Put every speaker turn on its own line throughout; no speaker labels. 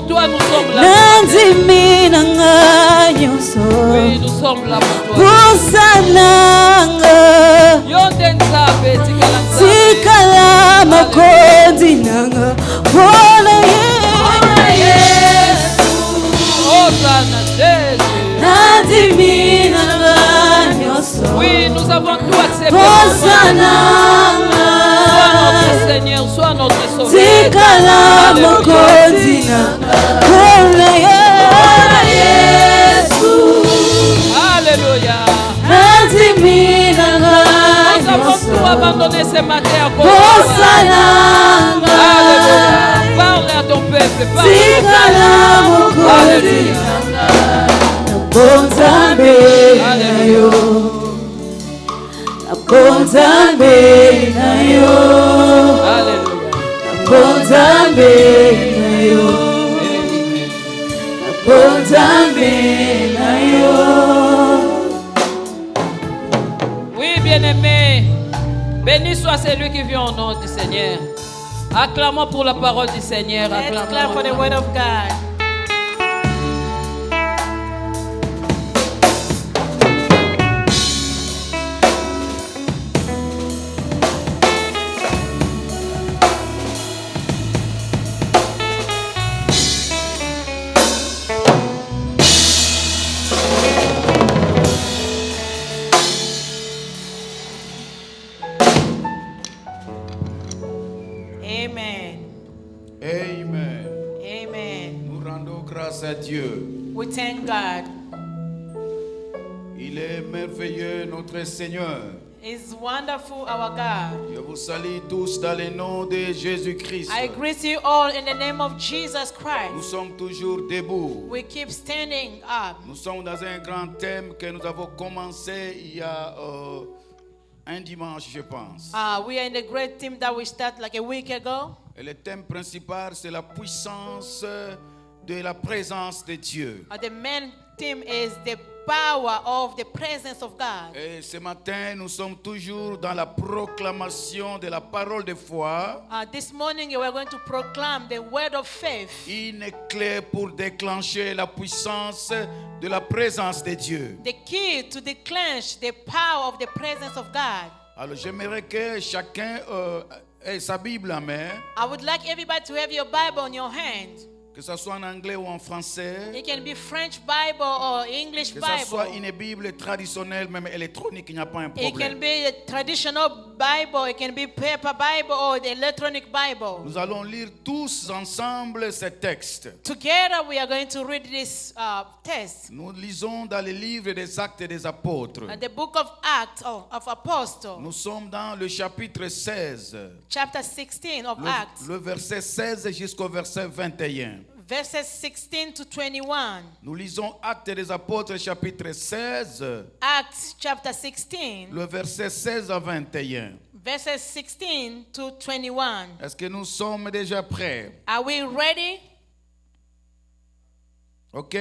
pour toi, nous sommes là. Oui, nous sommes là pour toi. Oui, nous avons tout accepté. Sois notre Seigneur, sois notre Sauveur. Alléluia. Nous avons tout abandonné ce matin à cause de toi. Alléluia. Parle à ton peuple. Alléluia. Oui, bien-aimé, béni soit celui qui vient au nom du Seigneur. Acclamons pour la parole du Seigneur.
Let's clap for the word of God.
Dieu.
We thank God.
Il est merveilleux notre Seigneur.
He's wonderful, our God.
Je vous salue tous dans le nom de Jésus-Christ.
I greet you all in the name of Jesus
Nous
Christ.
sommes toujours debout.
We keep standing up.
Nous sommes dans un grand thème que nous avons commencé il y a un dimanche, je pense.
We are in the great team that we started like a week ago.
Et le thème principal, c'est la puissance de la présence de Dieu.
The main theme is the power of the presence of God.
Et ce matin, nous sommes toujours dans la proclamation de la parole de foi.
This morning we are going to proclaim the word of faith.
Une clé pour déclencher la puissance de la présence de Dieu.
The key to declench the power of the presence of God.
Alors j'aimerais que chacun ait sa Bible en main.
I would like everybody to have your Bible in your hand.
Que ce soit en anglais ou en français.
It can be French Bible or English
que
Bible.
Que ce soit une Bible traditionnelle, même électronique, il n'y a pas un problème.
It can be a traditional Bible, it can be paper Bible or the electronic Bible.
Nous allons lire tous ensemble ce texte.
Together we are going to read this text.
Nous lisons dans le livre des Actes des Apôtres.
The book of Acts of Apostles.
Nous sommes dans le chapitre 16.
Chapter 16 of Acts.
Le verset 16 jusqu'au verset 21.
Verses 16 to 21.
Nous lisons Actes des Apôtres chapitre 16.
Acts chapter 16.
Le verset 16 à 21.
Verses 16 to 21.
Est-ce que nous sommes déjà prêts?
Are we ready?
OK?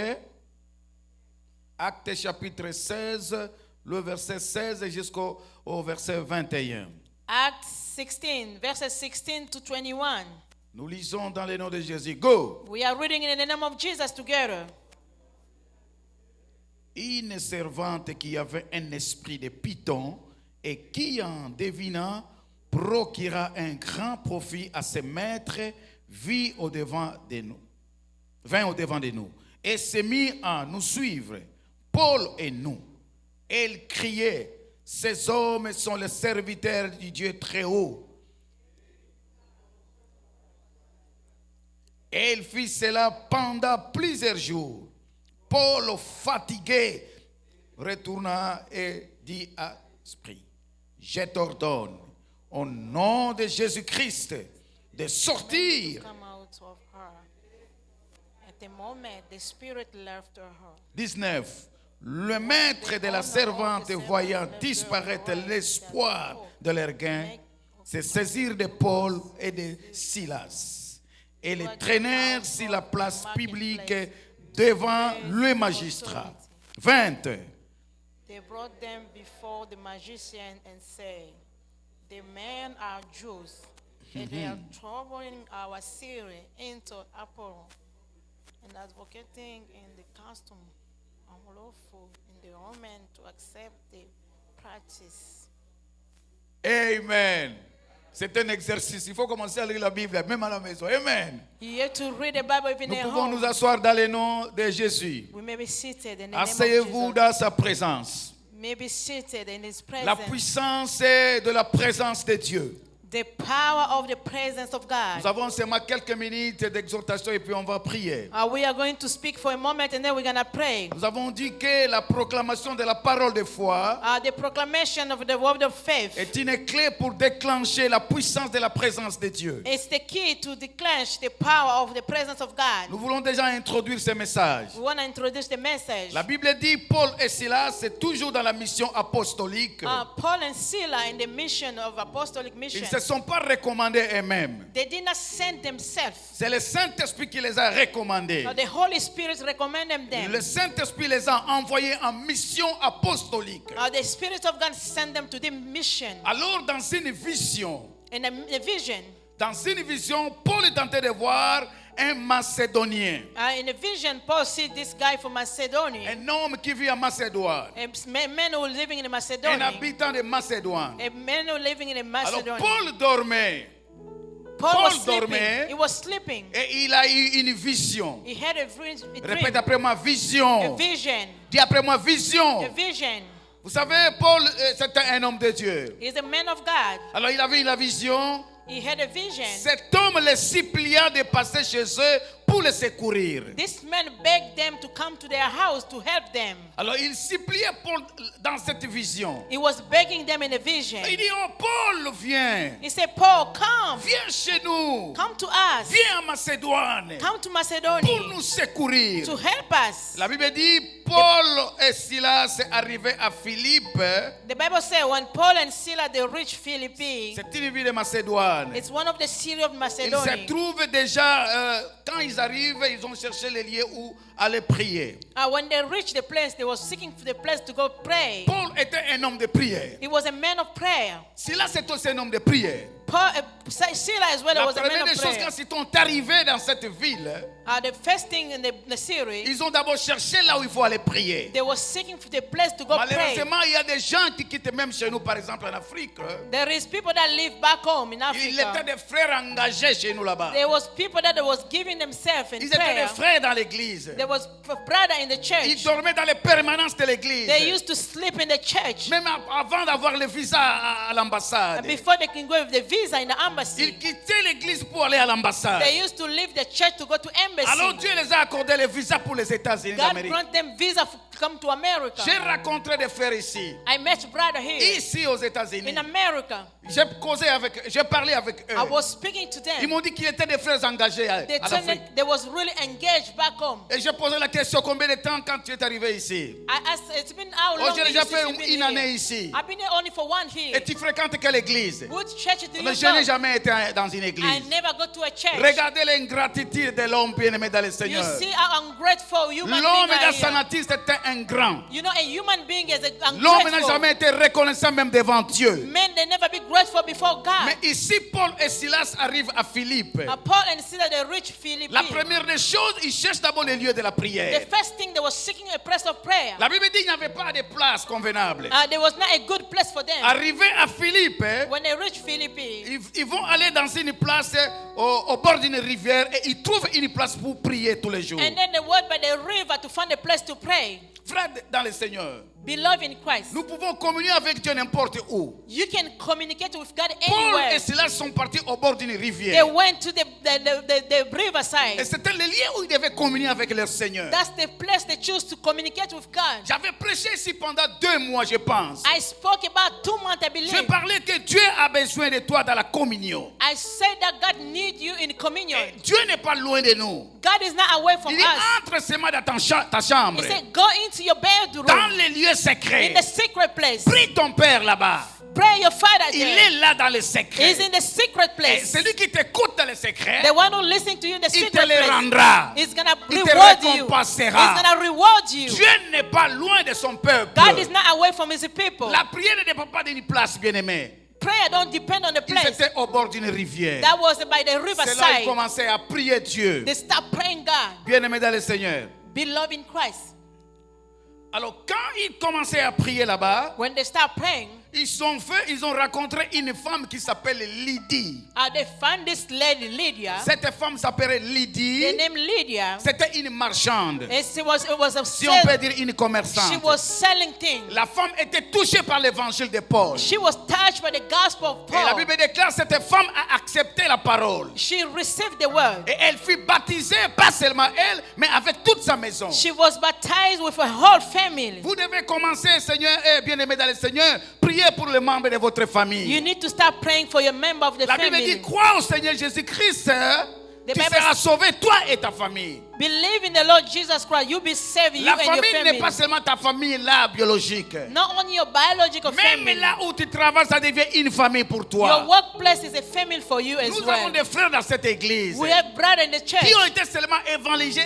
Actes chapitre 16, le verset 16 jusqu'au verset 21.
Acts 16, verses 16 to 21.
Nous lisons dans le nom de Jésus. Go.
We are reading in the name of Jesus together.
Une servante qui avait un esprit de python et qui, en devinant, procura un grand profit à ses maîtres, vint au devant de nous et s'est mis à nous suivre, Paul et nous. Elle criait, ces hommes sont les serviteurs du Dieu très haut. Elle fit cela pendant plusieurs jours. Paul, fatigué, retourna et dit à l'esprit, je t'ordonne, au nom de Jésus-Christ, de sortir. 19. Le maître de la servante, voyant disparaître l'espoir de leur gain, se saisirent de Paul et de Silas et les traînèrent sur la place publique devant le magistrat. 20.
They brought them before the magician and said, the men are Jews, and they are troubling our city into uproar. and advocating in the custom unlawful in the Roman to accept the practice.
Amen. C'est un exercice. Il faut commencer à lire la Bible, même à la maison. Amen.
You have to read the Bible even
Nous
at
pouvons
home.
nous asseoir dans le nom de Jésus.
We may be seated in the name of
Asseyez-vous
Jesus.
dans sa présence.
May be seated in His
La
presence.
puissance est de la présence de Dieu.
The power of the presence of
Nous
God.
avons seulement quelques minutes d'exhortation et puis on va prier.
We are going to speak for a moment and then we're going to pray.
Nous avons dit que la proclamation de la parole de foi
The proclamation of the word of faith
est une clé pour déclencher la puissance de la présence de Dieu.
is the key to declare the power of the presence of God.
Nous voulons déjà introduire ce message.
We want to introduce the message.
La Bible dit Paul et Silas, c'est toujours dans la mission apostolique.
Paul and Silas in the mission of apostolic
Ils
mission,
ne se sont pas recommandés eux-mêmes.
they did not send themselves.
C'est le Saint-Esprit qui les a recommandés.
The Holy Spirit recommended them.
Le Saint-Esprit les a envoyés en mission apostolique.
The Spirit of God sent them to the mission.
Alors, dans une vision,
In a vision,
Paul est en train de voir un Macédonien,
in a vision, Paul see this guy from Macedonia,
un homme qui vit en Macédoine,
a man who was living in
un
Macedonia,
habitant de Macédoine.
a man who was living in
Alors,
Macedonia.
Paul dormait
Paul was sleeping.
dormait.
He was sleeping.
et il a eu une vision.
He had a dream.
Répète après moi,
A
vision.
vision.
Dis après moi, vision.
A vision.
Vous savez, Paul, c'était un homme de Dieu.
He's a man of God.
Alors, il avait la vision.
He had a vision.
Cet homme les supplia de passer chez eux pour les secourir.
This man begged them to come to their house to help them.
Alors, il suppliait Paul dans cette vision.
He was begging them in a vision.
Il dit, oh Paul, viens.
He said, Paul, come.
Viens chez nous.
Come to us.
Viens en Macédoine.
Come to
Pour
Macedonia
nous secourir.
to help us.
La Bible dit, Paul et Silas arrivaient à Philippe.
The Bible says when Paul and Silas they reached Philippi,
C'est une ville de Macédoine.
it's one of the cities of
Ils
Macedonia.
se trouvent déjà, quand ils arrivent, ils ont cherché les lieux où aller prier.
When they reached the place, they were seeking for the place to go pray.
Paul était un homme de prière.
He was a man of prayer.
Silas est aussi un homme de prière.
Silas as well
La
was a man
première des
of
choses,
prayer.
quand ils sont arrivés dans cette ville,
The first thing in the series,
ils ont d'abord cherché là où il faut aller prier.
they were seeking for the place to go pray.
Malheureusement, il y a des gens qui quittent même chez nous, par exemple en Afrique.
There is people that live back home in
Il était
Africa.
des frères engagés chez nous là-bas.
There was people that was giving themselves in
Ils étaient
prayer.
des frères dans l'église.
There was a brother in the
Ils
church.
dormaient dans les permanences de l'église.
They used to sleep in the church
Même avant d'avoir le visa à l'ambassade.
before they can go with the visa in the embassy.
Ils quittaient l'église pour aller à l'ambassade.
They used to leave the church to go to
Alors
embassy.
Dieu les a accordé le visa pour les États-Unis
God
d'Amérique.
grant them visa to come to America.
J'ai rencontré des frères ici.
I met brother here
Ici aux États-Unis.
in America.
J'ai parlé avec eux.
I was speaking to
Ils
them.
m'ont dit qu'ils étaient des frères engagés
They
à
told me
l'Afrique.
they was really engaged back home.
Et j'ai posé la question, combien de temps quand tu es arrivé ici?
I asked, it's been how long
J'ai déjà
since
fait
you've been
une année
here?
ici.
I've been here only for 1 year.
Et tu fréquentes quelle église?
Which church do you
Je n'ai
go?
jamais été dans une
I
église.
never go to a church.
Regardez l'ingratitude de l'homme bien-aimé dans le
You
Seigneur.
see how ungrateful human
L'homme
beings
dans
are
sa
here.
nature, c'était un grand.
You know, a human being is
L'homme n'a
ungrateful.
jamais été reconnaissant même devant Dieu.
Men, they never be grateful before God.
Mais ici, Paul et Silas arrivent à Philippe.
Paul and Silas, they reached Philippi.
La première des choses, ils cherchent d'abord les lieux de la
The
prière.
first thing, they were seeking a place of prayer.
La Bible dit qu'il n'y avait pas de place convenable.
There was not a good place for them.
Arrivés à Philippe,
When they reached Philippi,
ils vont aller dans une place au bord d'une rivière et ils trouvent une place pour prier tous les jours.
and then they went by the river to find a place to pray.
Frères dans le Seigneur,
Beloved in Christ,
nous pouvons communier avec Dieu n'importe où.
you can communicate with God
Paul
anywhere.
et Silas sont partis au bord d'une
They
rivière.
went to the riverside.
Et c'était le lieu où ils devaient communier avec leur Seigneur.
That's the place they choose to communicate with God.
J'avais prêché ici pendant 2 mois, je pense.
I spoke about 2 months, I believe.
Je parlais que Dieu a besoin de toi dans la communion.
I said that God needs you in communion.
Dieu n'est pas loin de nous.
God is not away from
Il dit
us.
entre seulement dans ta chambre,
He said, go into your bedroom,
dans les lieux
in
secrets.
the secret place.
Prie ton Père là-bas.
Pray your Father
Il
there.
est là dans les
He's
secrets.
in the secret
Et
place.
celui qui t'écoute dans les secrets,
The one who listens to you in the
il te
secret
les
place,
rendra.
He's gonna
Il te
reward you. He's
récompensera.
gonna reward you.
Dieu n'est pas loin de son peuple.
God is not away from His people.
La prière ne dépend pas d'une place, bien-aimé.
prayer don't depend on the
Ils
place.
étaient au bord d'une rivière.
That was by the
C'est là qu'ils
riverside.
commençaient à prier Dieu.
They start praying God.
Bien-aimés dans le Seigneur.
Beloved in Christ.
Alors quand ils commençaient à prier là-bas,
When they start praying,
ils ont rencontré une femme qui s'appelle Lydie.
they found this lady Lydia.
Cette femme s'appelait
The
Lydie.
name Lydia.
C'était une marchande.
It was a
Si on peut
sell,
dire une
she
commerçante.
was selling things.
La femme était touchée par l'évangile de Paul.
She was touched by the gospel of
Et la
Paul.
Bible déclare que cette femme a accepté la parole.
She received the word.
Et elle fut baptisée, pas seulement elle, mais avec toute sa maison.
She was baptized with her whole family.
Vous devez commencer, Seigneur, et bien-aimé dans le Seigneur, priez pour les membres de votre famille.
You need to start praying for your member of the
La Bible dit,
family.
crois au Seigneur Jésus-Christ,
The
tu
Bible
seras sauvé, toi et ta famille.
Believe in the Lord Jesus Christ. You'll be saved, you
La
and your
famille n'est pas
family.
seulement ta famille là, biologique.
Not only your biological
Même
family.
là où tu travailles, ça devient une famille pour
Your
toi.
workplace is a family for you as
Nous avons
well.
des frères dans cette église
We have brothers in the church.
qui ont été seulement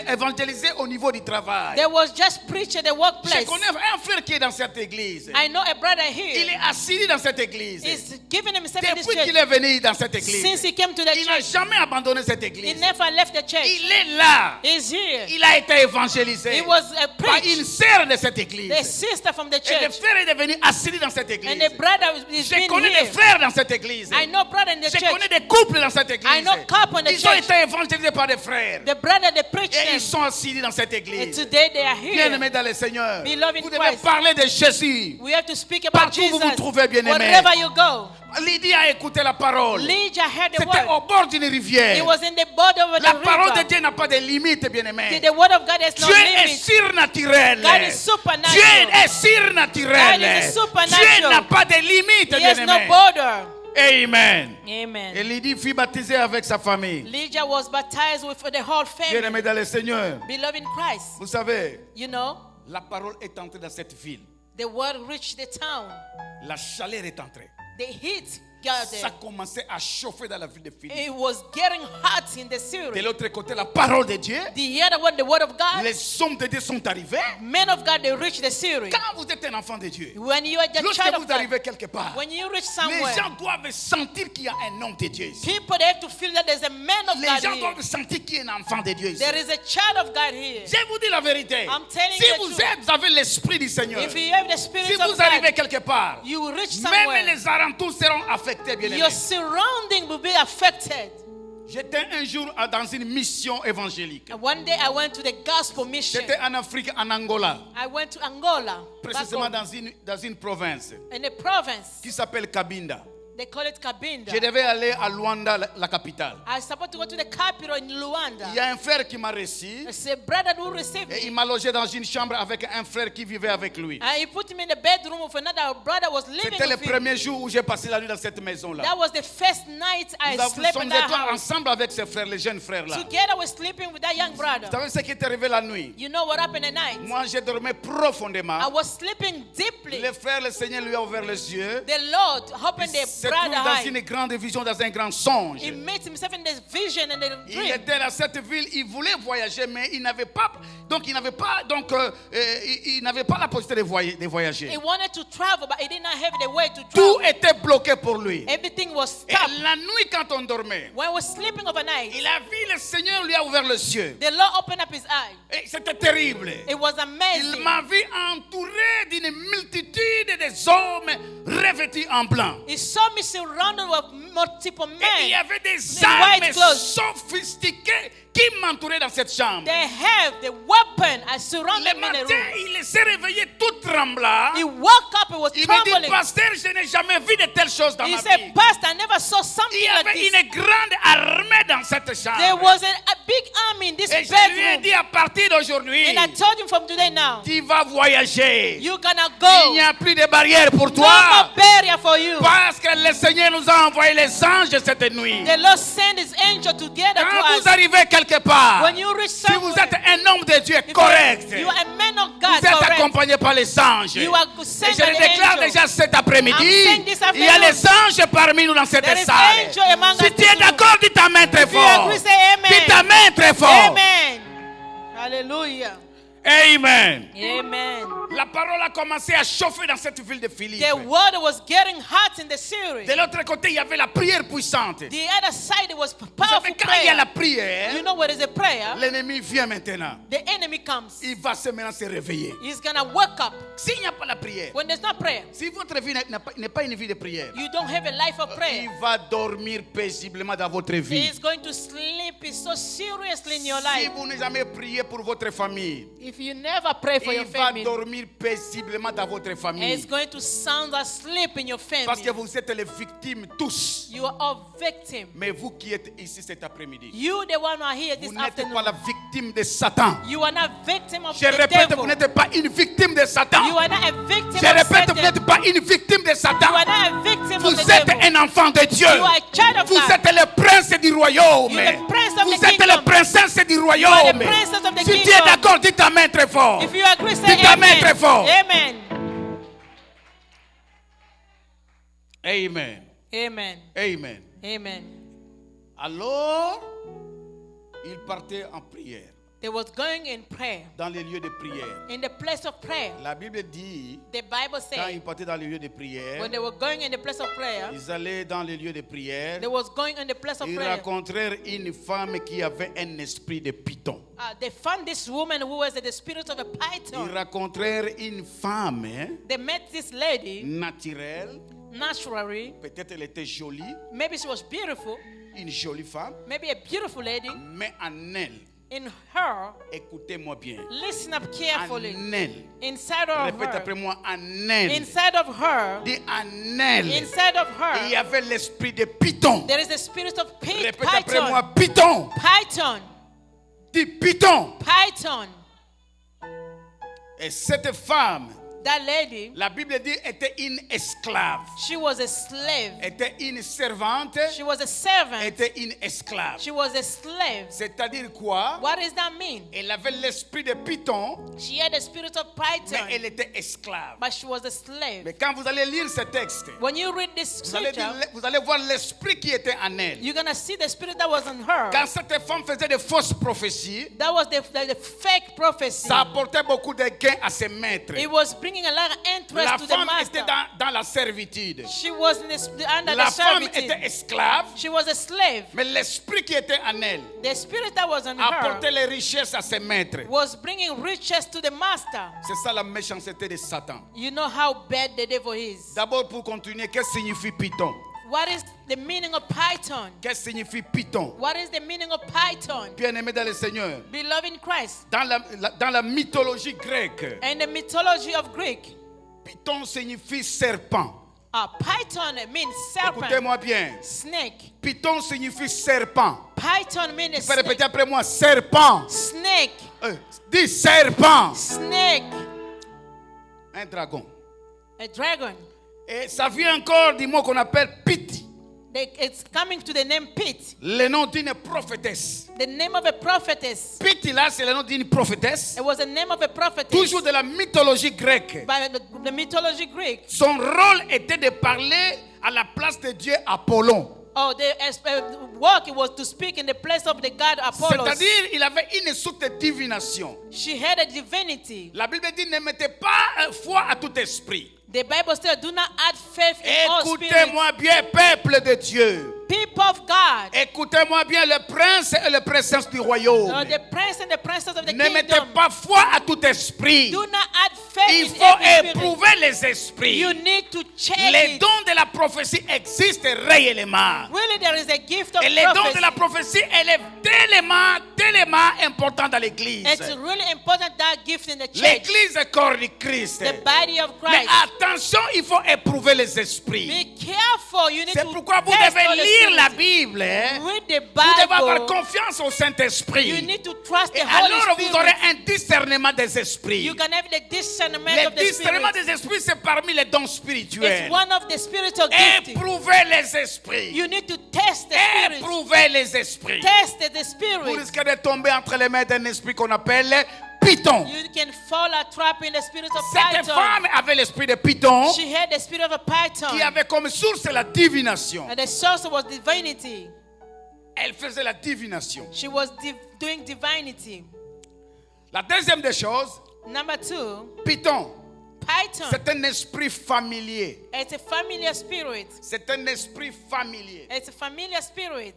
évangélisés au niveau du travail.
There was just preaching the
Je
workplace.
connais un frère qui est dans cette église.
I know a brother
Il
here.
est assis dans cette église.
He's given himself in this
Depuis qu'il
church
est venu dans cette
since
église,
he came to the
il n'a
church.
jamais abandonné cette
He
église.
never left the church.
Il est là.
He's here.
Il a été évangélisé
He was a
par une
preach.
sœur de cette église.
The sister from the
Et le
church.
frère est devenu assis dans cette église.
And the brother is
Je
been
connais des
here.
frères dans cette église.
I know brother in the
Je
church.
connais des couples dans cette église.
I know couple in the
Ils ont
church.
été évangélisés par des frères.
The brother they preach
Et
them.
ils sont assis dans cette
And
église.
today they are here.
Bien-aimés dans le Seigneur,
Beloved in
vous devez
Christ.
parler de Jésus.
We have to speak about
Partout où
Jesus.
vous vous trouvez, bien-aimés.
Wherever you go.
Lydie a écouté la parole.
Lydia heard the
C'était
word.
au bord d'une rivière.
It was in the border of
La
the
parole de
river.
Dieu n'a pas de limite, bien-aimés.
The word of God has no
Dieu est
limit.
surnaturel.
God is supernatural.
Dieu est surnaturel.
God is supernatural.
Dieu n'a pas de limite,
He has no
bien-aimés.
border.
Amen.
Amen.
Et Lydie fut baptisée avec sa famille.
Lydia was baptized with the whole family.
Bien-aimés dans le Seigneur,
Beloved in Christ.
vous savez,
You know,
la parole est entrée dans cette ville.
the word reached the town.
La chaleur est entrée.
The heat got
Ça
there.
commençait à chauffer dans la ville de Philippe.
It was getting hot in the
De
city.
l'autre côté, la parole de Dieu,
The other one, the word of God.
les hommes de Dieu sont arrivés.
Men of God, they reached the city.
Quand vous êtes un enfant de Dieu,
When you are the
lorsque
child of
vous
God,
arrivez quelque part,
when you reach
les
somewhere,
gens doivent sentir qu'il y a un homme de Dieu ici.
people they have to feel that there's a man of
Les
God
gens
here.
doivent sentir qu'il y a un enfant de Dieu ici.
There is a child of God here.
Je vous dis la vérité.
I'm telling
Si
you the
vous
truth.
vous avez l'esprit du Seigneur,
If you have the
si
spirit
vous
of
arrivez
God,
quelque part,
you will reach
même
somewhere.
les alentours seront affectés, bien
Your
aimés.
surrounding will be affected.
J'étais un jour dans une mission évangélique.
And one day I went to the gospel mission.
J'étais en Afrique, en Angola,
I went to Angola, back
précisément
home,
dans une province
in a province.
qui s'appelle Cabinda.
They call it Kabinda.
Je devais aller à Luanda, la capitale.
I was supposed to go to the capital in
Il y
Luanda.
a un frère qui m'a reçu
It's a brother who received
et il
me.
m'a logé dans une chambre avec un frère qui vivait avec lui.
And he put me in the bedroom with another brother was living
C'était le
with him.
premier jour où j'ai passé la nuit dans cette maison-là.
That was the first night I
Nous
slept in
sommes
that
étoilés
house.
ensemble avec ces frères, les jeunes frères-là.
Together with sleeping with that young
Vous
brother.
savez ce qui est arrivé la nuit?
You know what happened at night?
Moi, j'ai dormi profondément.
I was sleeping deeply.
Le frère, le Seigneur lui a ouvert les yeux.
The Lord opened
Il
the
se trouve
brother
dans
eye.
une grande vision, dans un grand songe.
He met himself in this vision and the
Il
dream.
était dans cette ville, il voulait voyager, mais il n'avait pas, il n'avait pas la possibilité de voyager.
He wanted to travel, but he did not have the way to
Tout
travel.
était bloqué pour lui.
Everything was
Et
stopped.
la nuit, quand on dormait,
When we were sleeping overnight,
il a vu le Seigneur lui a ouvert les yeux.
the Lord opened up his eye.
Et c'était terrible.
It was
Il
amazing.
m'a vu entouré d'une multitude des hommes revêtus en blanc.
He saw me surrounded with multiple
Et il y
men.
avait des
in
armes
white clothes.
sophistiquées qui m'entouraient dans cette chambre.
They have the weapon. I surrounded
Le
me in the
matin,
room.
il s'est réveillé tout tremblant.
He woke up, he was
Il me dit,
trembling.
pasteur, je n'ai jamais vu de telles choses dans
He
ma vie.
said, Pastor, I never saw
Il
something
y
like
avait
this.
une grande armée dans cette
There
chambre.
was a big army in this
Et je lui ai
bedroom.
dit, à partir d'aujourd'hui,
And I told him from today now,
tu vas voyager.
you're gonna
Il
go.
n'y a plus de barrière pour
No
toi.
more barrier for you.
Parce que le Seigneur nous a envoyé les anges cette nuit.
The Lord sent his angel together
Quand
to
vous
us.
arrivez quelque part,
When you reach
si vous
somewhere,
êtes un homme de Dieu
if
correct,
you are a man of
vous
God,
êtes
correct.
accompagné par les anges.
You are
Et
sent
je
by
le
the
déclare
angel.
déjà cet après-midi.
I'm saying this
Il y a
afternoon.
les anges parmi nous dans cette
There is
salle.
angel among
Si
us
tu es
too.
d'accord, dis ta main très
If you
fort.
agree, say amen.
Dis ta main très fort.
Amen. Hallelujah.
Amen.
Amen.
La parole a commencé à chauffer dans cette ville de Philippe.
The word was getting hot in the city.
De l'autre côté, il y avait la prière puissante.
The other side, it was
Vous savez,
powerful
quand il y a
prayer.
la prière,
You know what is a prayer?
l'ennemi vient maintenant.
The enemy comes.
Il va maintenant se réveiller.
He's gonna wake up.
S'il n'y a pas la prière,
When there's no prayer,
si votre vie n'est pas une vie de prière,
you don't have a life of prayer.
il va dormir paisiblement dans votre vie.
He's going to sleep so seriously in your
Si
life.
vous n'avez jamais prié pour votre famille,
If you never pray for
il
your
va
family,
dormir paisiblement dans votre
it's
famille.
going to sound asleep in your
Parce que
family.
vous êtes les victimes tous.
You are all victim.
Mais vous qui êtes ici cet après-midi,
You, the one who are here this
vous n'êtes pas
afternoon,
la victime de Satan.
you are not victim of
Je
the
répète,
devil.
vous n'êtes pas une victime de Satan.
You are not a victim
Je
of
répète, vous
Satan.
n'êtes pas une victime de
You
Satan.
are not a victim
Vous
of the
êtes
devil.
un enfant de Dieu.
You are a child of
Vous
God.
êtes le prince du royaume.
You are the prince of
Vous
the
êtes
kingdom.
la princesse du
You are
royaume.
the princess of the
Si tu es
kingdom.
d'accord, dis ta main très fort.
If you agree, say
Dis ta main très
amen.
fort.
Amen.
Amen.
Amen.
Amen.
Amen.
Alors, il partait en prière,
They was going in prayer,
dans les lieux de prière.
in the place of prayer.
La Bible dit,
The Bible
quand ils
says
partaient dans les lieux de prière,
when they were going in the place of prayer,
ils allaient dans les lieux de prière,
they was going in the place of
ils
prayer.
rencontrèrent une femme qui avait un esprit de python.
They found this woman who was the spirit of a
Ils
python.
rencontrèrent une femme
They met this lady
naturelle,
naturally.
peut-être elle était jolie,
Maybe she was beautiful,
une jolie femme,
maybe a beautiful lady.
mais en elle,
In her,
écoutez-moi bien,
listen up carefully.
en elle,
Inside of
répète après
her,
moi, en elle,
inside of her,
dis en elle,
inside of
il y
her,
avait l'esprit de python.
there is the spirit of
Répète après moi,
python.
python,
Python.
dis python.
Python.
Et cette femme,
That lady,
la Bible dit, était une esclave,
she was a slave.
était une servante,
She was a servant.
était une esclave.
She was a slave.
C'est-à-dire quoi?
What does that mean?
Elle avait l'esprit de python,
She had the spirit of
mais
python,
elle était esclave.
but she was a slave.
Mais quand vous allez lire ce texte,
When you read this scripture,
vous allez voir l'esprit qui était en elle.
you're gonna see the spirit that was in her.
Quand cette femme faisait de fausses prophéties,
That was the fake prophecy.
ça apportait beaucoup de gains à ses maîtres.
It was bringing a lot of interest
La
to the
femme
master.
était dans la servitude.
She was under
La
the
femme
servitude.
était esclave,
She was a slave.
mais l'esprit qui était en elle
The spirit that was in
apportait
her
les richesses à ses maîtres.
was bringing riches to the master.
C'est ça la méchanceté de Satan.
You know how bad the devil is.
D'abord, pour continuer, qu'est-ce que signifie python?
What is the meaning of python?
Qu'est-ce que signifie python?
What is the meaning of python?
Bien-aimé dans le Seigneur,
Beloved in Christ.
dans la mythologie grecque,
In the mythology of Greek,
python signifie serpent.
python means serpent.
Écoutez-moi bien.
Snake.
Python signifie serpent.
Python means
Tu peux répéter
snake.
après moi, serpent.
Snake.
Dis serpent.
Snake.
Un dragon.
A dragon.
Et ça vient encore du mot qu'on appelle pit.
It's coming to the name Pit.
Le nom d'une prophétesse.
The name of a prophetess.
Pit là, c'est le nom d'une prophétesse.
It was the name of a prophetess.
Toujours de la mythologie grecque.
By the mythology Greek.
Son rôle était de parler à la place de Dieu Apollon.
Oh, the work it was to speak in the place of the god Apollos.
C'est-à-dire, il avait une sorte de divination.
She had a divinity.
La Bible dit, ne mettez pas foi à tout esprit.
The Bible says, do not add faith in all spirits.
Écoutez-moi bien, peuple de Dieu.
People of God.
Écoutez-moi bien, le prince et le princesse du royaume.
The prince and the princess of the
Ne mettez
kingdom.
pas foi à tout esprit.
Do not add faith
Il
in
faut
every spirit.
éprouver les esprits.
You need to check
Les
it.
dons de la prophétie existent réellement.
Really, there is a gift of
Et les dons
prophecy.
de la prophétie, elle est tellement important dans l'église.
It's really important, that gift in the church.
L'église est corps de Christ.
The body of
Mais
Christ.
attention, il faut éprouver les esprits.
Be careful. You need
C'est
to
pourquoi vous
test
devez
all the
lire la
spirits.
Bible. Hein.
Read the
Vous devez avoir
Bible.
confiance au
You
Saint-Esprit.
need to trust
Et
the Holy
alors vous aurez
Spirit.
un discernement des esprits.
You can have the discernment
Le
of the
discernement
Spirit.
des esprits, c'est parmi les dons
It's
spirituels.
one of the spiritual gifts.
Éprouvez les esprits.
You need to test the spirit.
Éprouvez les esprits.
Test the
Vous
spirit.
risquez de tomber entre les mains d'un esprit qu'on appelle Python.
You can fall a trap in the spirit of
Cette
python.
femme avait l'esprit de Python
She had the spirit of a python.
qui avait comme source la divination.
And the source was divinity.
Elle faisait la divination.
She was doing divinity.
La deuxième des choses,
Number 2,
Python,
Python.
c'est un esprit familier.
It's a familiar spirit.
C'est un esprit familier.
It's a familiar spirit.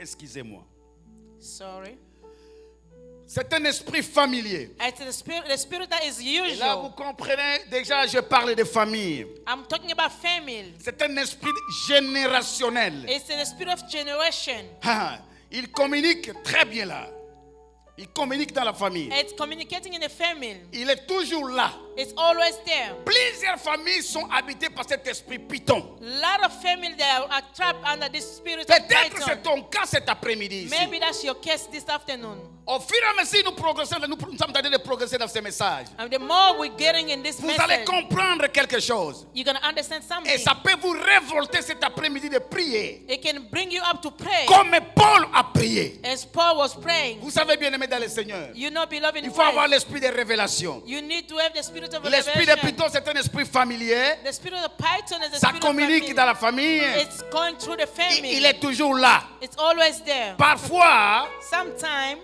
Excusez-moi.
Sorry.
C'est un esprit familier.
It's the spirit that is
Et là, vous
usual.
comprenez, déjà, je parle de famille.
I'm talking about family.
C'est un esprit générationnel.
It's the spirit of generation.
Ah, il communique très bien là. Il communique dans la famille.
It's communicating in the family.
Il est toujours là.
It's always there.
Plusieurs familles sont habitées par cet esprit Python.
A lot of families that are trapped under this spirit of
Peut-être c'est
Python.
ton cas cet après-midi ici.
Maybe that's your case this afternoon.
Au fur et à mesure nous progressons, nous sommes en train de progresser dans ces messages.
And the more we're getting in this
Vous allez
message,
comprendre quelque chose.
you're going to understand something.
Et ça peut vous révolter cet après-midi de prier.
It can bring you up to pray.
Comme Paul a prié.
As Paul was praying.
Vous savez bien aimé dans le Seigneur.
You know, beloved
Il
in
faut avoir
Christ,
l'esprit de révélation.
you need to have the spirit of
L'esprit de
revelation.
Python, c'est un esprit familier.
The spirit of Python is a
Ça
spirit of
communique
family.
dans la famille.
It's going through the family.
Il est toujours là.
It's always there.
Parfois,
Sometimes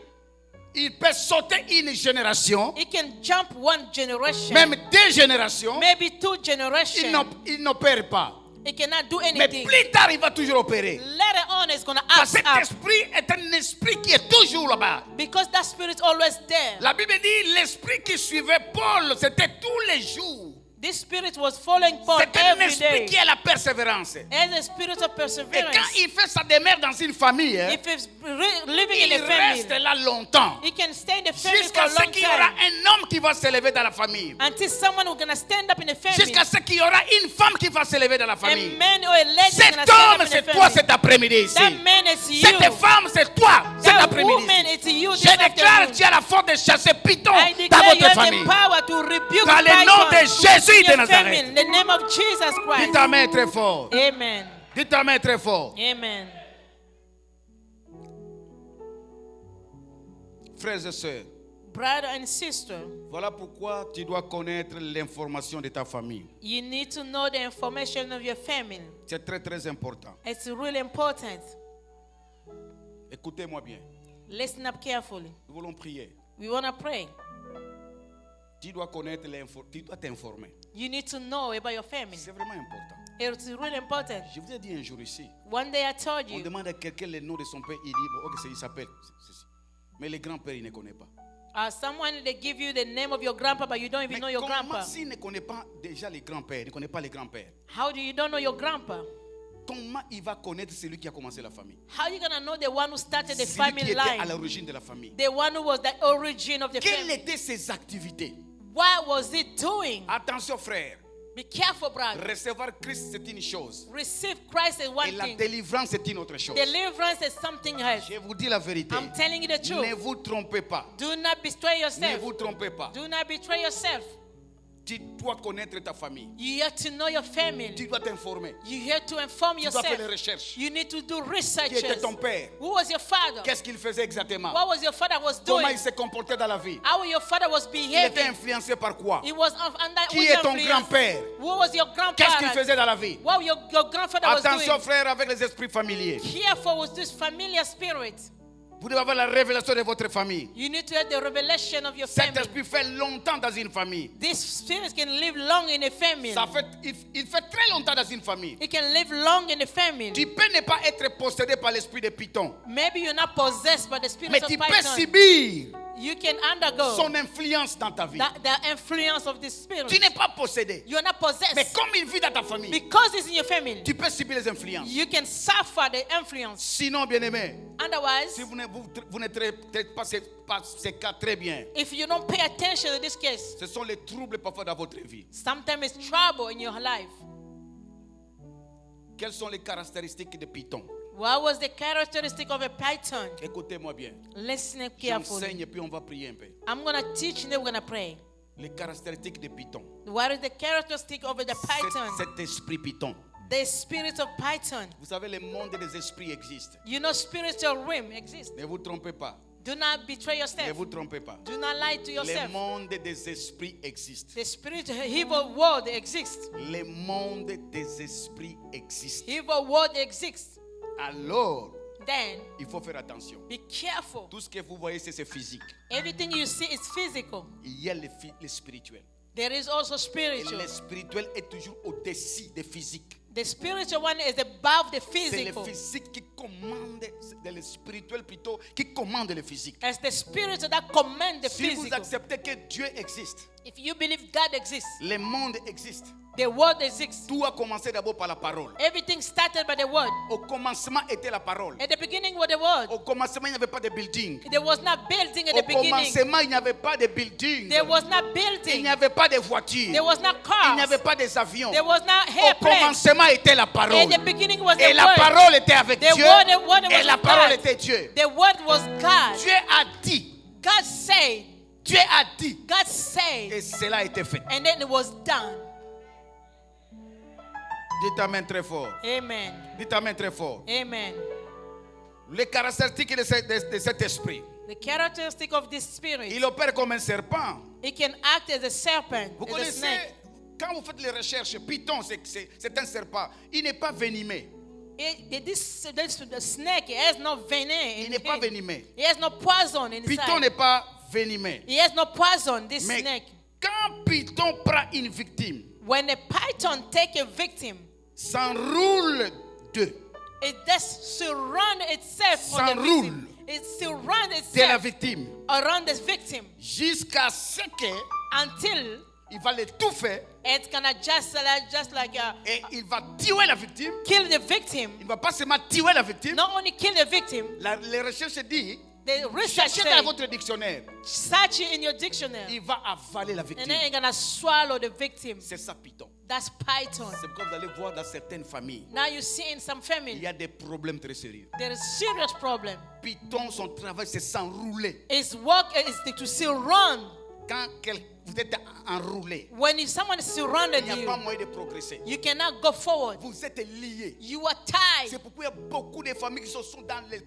il peut sauter une génération,
it can jump one generation,
même deux générations.
maybe two generations.
Il n'opère pas.
It cannot do
Mais
anything.
plus tard, il va toujours opérer.
Later on, it's going to
Parce
act
que cet
up
esprit est un esprit qui est toujours là-bas.
because that spirit is always there.
La Bible dit l'esprit qui suivait Paul, c'était tous les jours.
This spirit was following Paul
C'est un
every
esprit
day.
qui a la persévérance.
As a spirit of
Et
perseverance.
quand il fait sa demeure dans une famille,
If it's living in
il
a family,
reste là longtemps.
he can stay in the family for
Jusqu'à
a
ce
long
qu'il y aura
time.
un homme qui va s'élever dans la famille.
Until someone who's going to stand up in the family.
Jusqu'à ce qu'il y aura une femme qui va s'élever dans la
A
famille.
man or a lady is
Cet
going to stand
homme,
up in
c'est
the
toi
family.
cet après-midi ici.
That man is you.
Cette femme, c'est toi cet
That
après-midi
woman,
ici.
it's you this
Je déclare,
afternoon.
tu as la force de chasser Python
I
dans
declare you
votre
have
famille.
the power to rebuke
Dans le nom de
Python
Jésus
in
de
your
Nazareth.
family. In the name of Jesus
Dites
Christ.
Amen très fort.
Amen.
Dites Amen très fort.
Amen.
Frères et sœurs,
Brother and sister,
voilà pourquoi tu dois connaître l'information de ta famille.
you need to know the information of your family.
C'est très très important.
It's really important.
Écoutez-moi bien.
Listen up carefully.
Nous voulons prier.
We want to pray.
Tu dois connaître l'info, tu dois t'informer.
You need to know about your family.
C'est vraiment important.
It's really important.
Je vous ai dit un jour ici,
One day I told
on
you,
demande à quelqu'un le nom de son père, il dit, bon, ok, il s'appelle ceci. Mais le grand-père, il ne connaît pas.
someone they give you the name of your grandpa, but you don't even
Mais
know your
comment
grandpa.
s'il ne connaît pas déjà les grands-pères, ne connaît pas les grands-pères,
How do you don't know your grandpa?
comment il va connaître celui qui a commencé la famille?
How you gonna know the one who started the
Celui qui
family
était à
line?
l'origine de la famille.
The one who was the origin of the
Quelles
family.
étaient ses activités?
What was he doing?
Attention frère,
Be careful, brother.
recevoir Christ c'est une chose.
Receive Christ is
Et
one
la
thing.
délivrance c'est une autre chose.
Deliverance is something else.
Je vous dis la vérité.
I'm telling you the
Ne
truth.
vous trompez pas.
Do not betray
Ne
yourself.
vous trompez pas.
Do not betray yourself.
Tu dois connaître ta famille.
You have to know your family.
Tu dois t'informer.
You have to inform
Tu dois faire les
yourself.
recherches.
You need to do
Qui
research.
était ton père?
Who was your father?
Qu'est-ce qu'il faisait exactement?
What was your father was
Comment
doing?
il se comportait dans la vie?
How your father was
Il était
behaving?
influencé par quoi?
He was under
Qui
which
est ton
influence?
grand-père?
Who was your
Qu'est-ce qu'il
grandfather?
faisait dans la vie?
What your grandfather was
Attention
doing?
frère avec les esprits familiers.
Careful with this familiar spirit.
Vous devez avoir la révélation de votre famille.
You need to have the revelation of your
Cet
family.
esprit fait longtemps dans une famille.
This spirit can live long in a family.
Il fait très longtemps dans une famille.
It can live long in a family.
Tu peux ne pas être possédé par l'esprit de Python.
Maybe you're not possessed by the spirit
Mais
of
tu peux
Python.
subir
You can undergo
son influence dans ta vie.
the influence of this spirit.
Tu n'es pas possédé.
You're not possessed.
Mais comme il vit dans ta famille,
Because it's in your family,
tu peux subir les influences.
you can suffer the influence.
Sinon, bien-aimé,
Otherwise,
si vous ne traitez pas ces cas très bien,
if you don't pay attention to this case,
ce sont les troubles parfois dans votre vie.
sometimes it's trouble in your life.
Quelles sont les caractéristiques de Python?
What was the characteristic of a python?
Écoutez-moi bien.
Listen carefully.
J'enseigne et puis on va prier un peu.
I'm going to teach and then we're going to pray.
Les caractéristiques de Python.
What is the characteristic of the python?
Cet esprit Python.
The spirit of python.
Vous savez, le monde des esprits existe.
You know, spiritual realm exists.
Ne vous trompez pas.
Do not betray
Ne
yourself.
vous trompez pas.
Do not lie to
Le
yourself.
monde des esprits existe.
The spirit, evil world exists.
Le monde des esprits existe.
Evil world exists.
Alors,
then
il faut faire attention.
be careful.
Tout ce que vous voyez, c'est physique.
Everything you see is physical.
Il y a le spirituel.
There is also
Et
spiritual.
le spirituel est toujours au-dessus des physiques.
The spiritual one is above the
C'est le
physical.
physique qui commande, c'est le spirituel plutôt, qui commande le physique.
It's the spiritual that commands the
Si vous
physical.
acceptez que Dieu existe,
If you believe God exists,
le monde existe,
the world exists.
tout a commencé d'abord par la parole.
Everything started by the word.
Au commencement était la parole.
At the beginning was the word.
Au commencement, il n'y avait pas de building.
There was not building at
Au
the beginning.
commencement, il n'y avait pas de building.
There was not
Il
building.
n'y avait pas de voitures.
There was not
Il n'y avait
cars.
pas des avions.
There was not
Au
airplanes.
commencement était la parole.
At the beginning was
Et
the
la
word.
parole était avec
The
Dieu.
word was
Et la
with
parole
God.
était Dieu.
The word was God.
Dieu a dit.
God said.
Dieu a dit.
God said.
Et cela a été fait.
And then it was done.
Dites amen très fort.
Amen.
Dites amen très fort.
Amen.
Les caractéristiques de cet esprit.
The characteristic of this spirit,
Il opère comme un serpent.
it can act as a serpent,
Vous
as a
connaissez,
snake.
quand vous faites les recherches, Python, c'est un serpent. Il n'est pas venimé.
The snake has no venom
Il
in
n'est pas
him.
venimé.
He has no poison
Python
inside.
n'est pas venimé.
He has no poison, this
Mais
snake.
quand Python prend une victime,
When a python take a victim,
s'enroule d'eux.
it just surround itself on the
S'enroule
victim. It surrounds
de la
itself
victime
around the victim
jusqu'à ce qu'il
until
va l'étouffer
it's gonna just like
et il va tuer la victime.
kill the victim.
Il ne va pas seulement tuer la victime.
Not only kill the victim,
Les recherches disent,
the research
cherchez dans
says,
votre dictionnaire,
search it in your dictionary,
il va avaler la
and
victime.
then it's gonna swallow the victim.
C'est ça Python.
That's python.
C'est pourquoi vous allez voir dans certaines familles,
Now you see in some
il
families
y a des problèmes très sérieux.
there is serious problem.
Python, son travail, c'est s'enrouler.
His work is to surround.
Quand vous êtes enroulé,
When someone is surrounded
il n'y a pas
you,
moyen de progresser.
you cannot go forward.
Vous êtes liés.
You are tied.
C'est pourquoi il y a beaucoup de familles qui sont dans des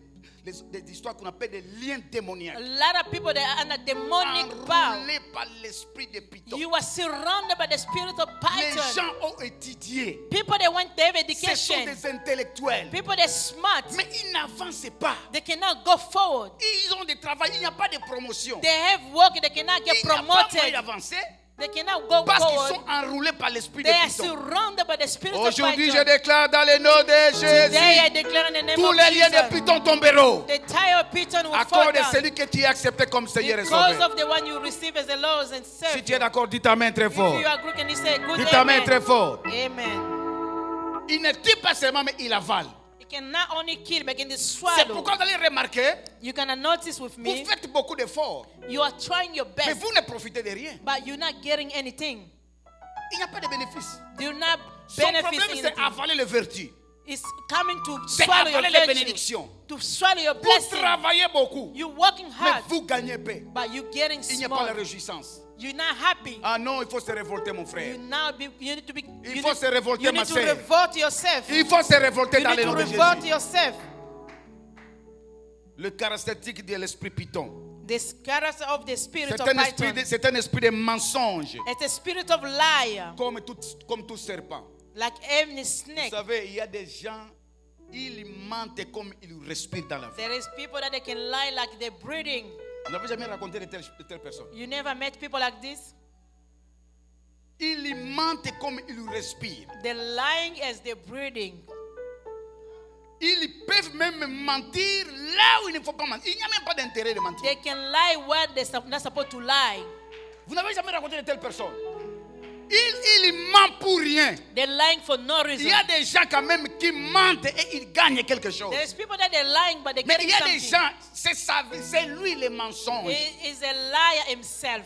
histoires qu'on appelle des liens démoniaques.
A lot of people that are under demonic power.
Enroulés par l'esprit de Python.
You are surrounded by the spirit of
Les
python.
gens ont étudié.
People that want to have
Ce sont
education.
des intellectuels.
People that are smart.
Mais ils n'avancent pas.
They cannot go forward.
Ils ont des travails. Il n'y a pas de promotion.
They have work. They cannot get
Il n'y a pas moyen
promoted.
d'avancer
They cannot go
parce qu'ils
forward.
sont enroulés par l'esprit de
They are
Python.
surrounded by the spirit of
Aujourd'hui, je
python.
déclare dans le nom de
Today I
Jésus,
declare in the name
tous
of
les liens de
Jesus,
Python tomberont.
the tire of python will
À
fall
cause de
down
celui que tu as accepté comme Seigneur et
because
Sauveur.
of the one you receive as the Lord and
Si
Savior.
tu es d'accord, dis ta main très
If
fort.
you agree, can you say good
Dis ta main
amen?
très fort.
Amen.
Il ne tue pas seulement, mais il avale.
It can not only kill, but it can
C'est
swallow.
pourquoi vous allez remarquer,
You can notice with
vous
me,
faites beaucoup d'efforts,
you are trying your
mais
best,
vous ne profitez de rien.
but you're not getting anything.
Il n'y a pas de bénéfice.
You're not
Son
benefiting
problème, c'est
anything.
avaler les vertus.
It's coming to
C'est
swallow your
avaler les
virtue,
bénédictions.
to swallow your
Vous
blessing.
travaillez beaucoup,
You're working
mais
hard,
vous gagnez peu.
but you're getting
Il n'y a pas la
small.
réjouissance.
You're not happy.
Ah non, il faut se révolter, mon frère.
You need to be.
Il
You
faut
need,
se révolter,
you
ma
need to
sœur.
revolt yourself.
Il faut se révolter
You
dans
need
le
to
nom de
revolt
Jésus.
yourself.
Le caractéristique de l'esprit Python,
This character of the spirit
c'est
of
un esprit
python.
c'est un esprit de mensonge,
It's a spirit of liar,
comme tout serpent.
like any
Vous
snake.
savez, il y a des gens, ils mentent comme ils respirent dans la vie.
There is people that they can lie like they're breathing.
Vous n'avez jamais raconté de telle personne.
You never met people like this?
Ils mentent comme ils respirent.
They're lying as they're breathing.
Ils peuvent même mentir là où il ne faut pas mentir. Il n'y a même pas d'intérêt de mentir.
They can lie where they're not supposed to lie.
Vous n'avez jamais raconté de telle personne. Ils mentent pour rien.
They're lying for no
Il
reason.
y a des gens quand même qui mentent et ils gagnent quelque chose.
There's people that they're lying, but they're
Mais il
getting
y a des
something.
gens, c'est sa vie, c'est lui le mensonge.
He is a liar himself.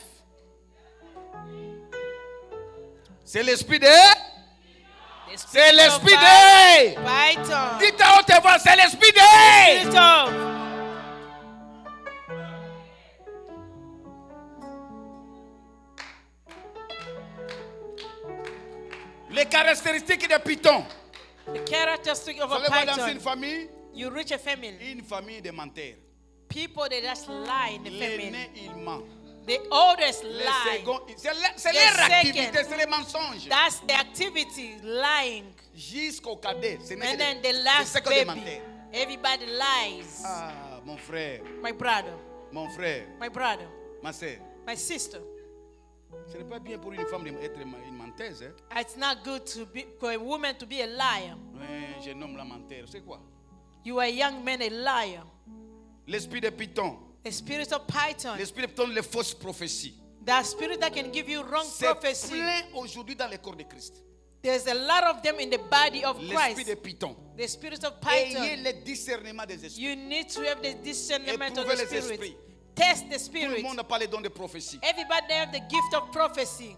C'est l'esprit de...
The spirit
C'est
of
l'esprit de...
python.
Dites à haute voix, c'est l'esprit de...
Spirit of
Les caractéristiques de Python.
the characteristic of
Vous
a
allez voir dans une
python.
famille,
You reach a family.
une famille de menteurs.
People they just lie in the family.
L'aîné, il ment.
The oldest
Le
lie.
second, c'est
The
leur
second.
activité, c'est les mensonges.
That's the activity, lying.
Jusqu'au cadet, ce n'est
And
que
then
des-
the last
c'est que des
baby.
menteurs.
Everybody lies.
Ah, mon frère,
My brother,
mon frère,
my brother,
ma soeur.
my sister.
Ce n'est pas bien pour une femme d'être une menteuse. Hein?
It's not good for a woman to be a liar.
Ouais, je nomme la menteur. C'est quoi?
You are a young man, a liar.
L'esprit de Python.
The spirit of Python.
L'esprit de Python, les fausses prophéties.
That spirit that can give you wrong
C'est
prophecy.
plein aujourd'hui dans le corps de Christ.
There's a lot of them in the body of
L'esprit de
Christ.
Python.
The spirit of
Ayez
Python.
le discernement des esprits.
You need to have the discernment of
Éprouvez
the
les
spirit.
esprits.
Test the
Tout le
spirit.
monde n'a pas les dons de prophétie.
Everybody have the gift of prophecy.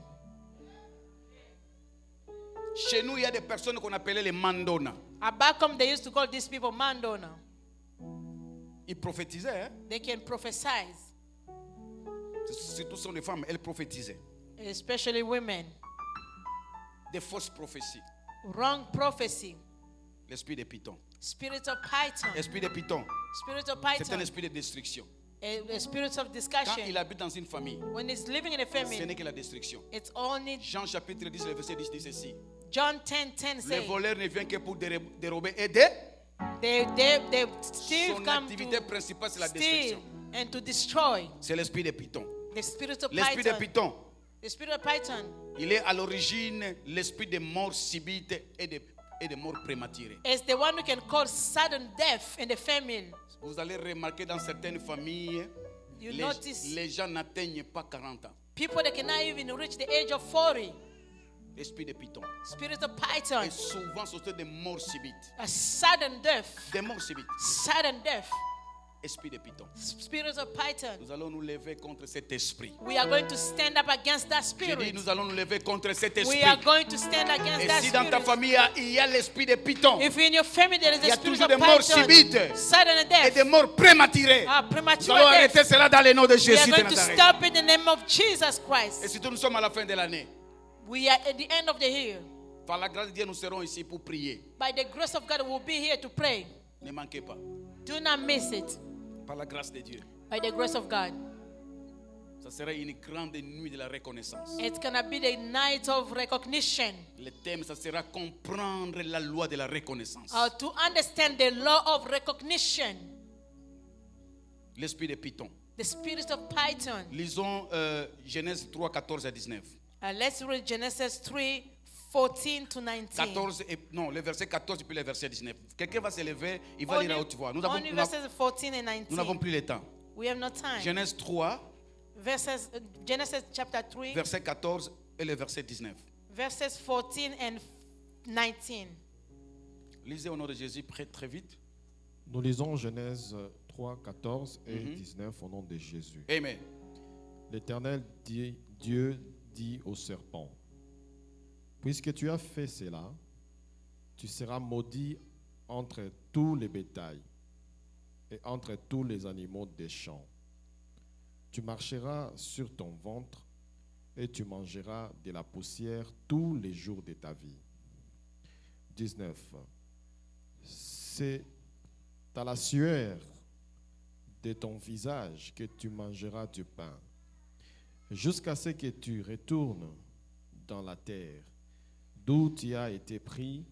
Chez nous, il y a des personnes qu'on appelait les mandona.
Back home, they used to call these people mandona.
Ils prophétisaient. Hein?
They can prophesy,
Surtout sont des femmes, elles prophétisaient.
especially women.
Des fausses prophéties.
Wrong prophecy.
L'esprit de Python.
Spirit of Python.
L'esprit de Python,
Spirit of
c'est un
Python.
esprit de destruction.
A spirit of
Quand
discussion.
il habite dans une famille,
When he's living in a
ce
family,
n'est que la destruction.
it's only
Jean chapitre 10, le verset 10 dit ceci.
John 10:10
Le
says
voleur ne vient que pour dérober et
they still
son
come
activité
to
principale, c'est la
steal
destruction.
and to destroy.
C'est l'esprit de Python.
The spirit of
L'esprit de
Python.
Python,
The spirit of Python
il est à l'origine l'esprit de mort subite et de mort prématurée.
is the one who can cause sudden death in the family.
Vous allez remarquer dans certaines familles,
You notice
les gens n'atteignent pas 40 ans.
people that cannot even reach the age of 40.
L'esprit de Python.
Spirit of Python.
Et souvent, ce sont des morts subites.
A sudden death.
Des morts subites.
Sudden death.
Esprit de Python.
Spirit of Python.
Nous allons nous lever contre cet esprit.
We are going to stand up against that
J'ai dit,
spirit.
nous allons nous lever contre cet
We
esprit.
are going to stand against
Et
that
si dans ta
spirit.
famille, il y a l'esprit de Python
If in your family there is
il y
a
a
spirit
toujours
of
des morts
Python,
subites
sudden
et
death,
des morts prématurées, nous
premature
allons
death,
arrêter cela dans le nom de
we are
Jésus de
going to
Nazareth.
stop in the name of Jesus
Et
Christ.
surtout, nous sommes à la fin de l'année.
We are at the end of the year.
Par la grâce de Dieu, nous serons ici pour prier.
By the grace of God, we will be here to pray.
Ne manquez pas.
Do not miss it.
Par la grâce de Dieu.
By the grace of God.
Ça sera une grande nuit de la reconnaissance.
It's going to be the night of recognition.
Le thème, ça sera comprendre la loi de la reconnaissance.
To understand the law of recognition.
L'esprit de Python.
The spirit of Python.
Lisons Genèse 3, 14 à 19.
Let's read Genesis 3, 14 to 19.
14 et, non, le verset 14 et puis le verset 19. Quelqu'un va se lever, il va lire à haute voix. Nous
Only verses 14 and
nous n'avons
19.
plus le temps.
We have no time.
Genèse 3,
Genesis chapter 3,
verset 14 et le verset 19.
verses 14 and 19.
Lisez au nom de Jésus très vite.
Nous lisons Genèse 3, 14 et 19 au nom de Jésus.
Amen.
L'Éternel Dieu dit au serpent, puisque tu as fait cela, tu seras maudit entre tous les bétails et entre tous les animaux des champs. Tu marcheras sur ton ventre et tu mangeras de la poussière tous les jours de ta vie. 19. C'est à la sueur de ton visage que tu mangeras du pain, jusqu'à ce que tu retournes dans la terre, d'où tu as été pris,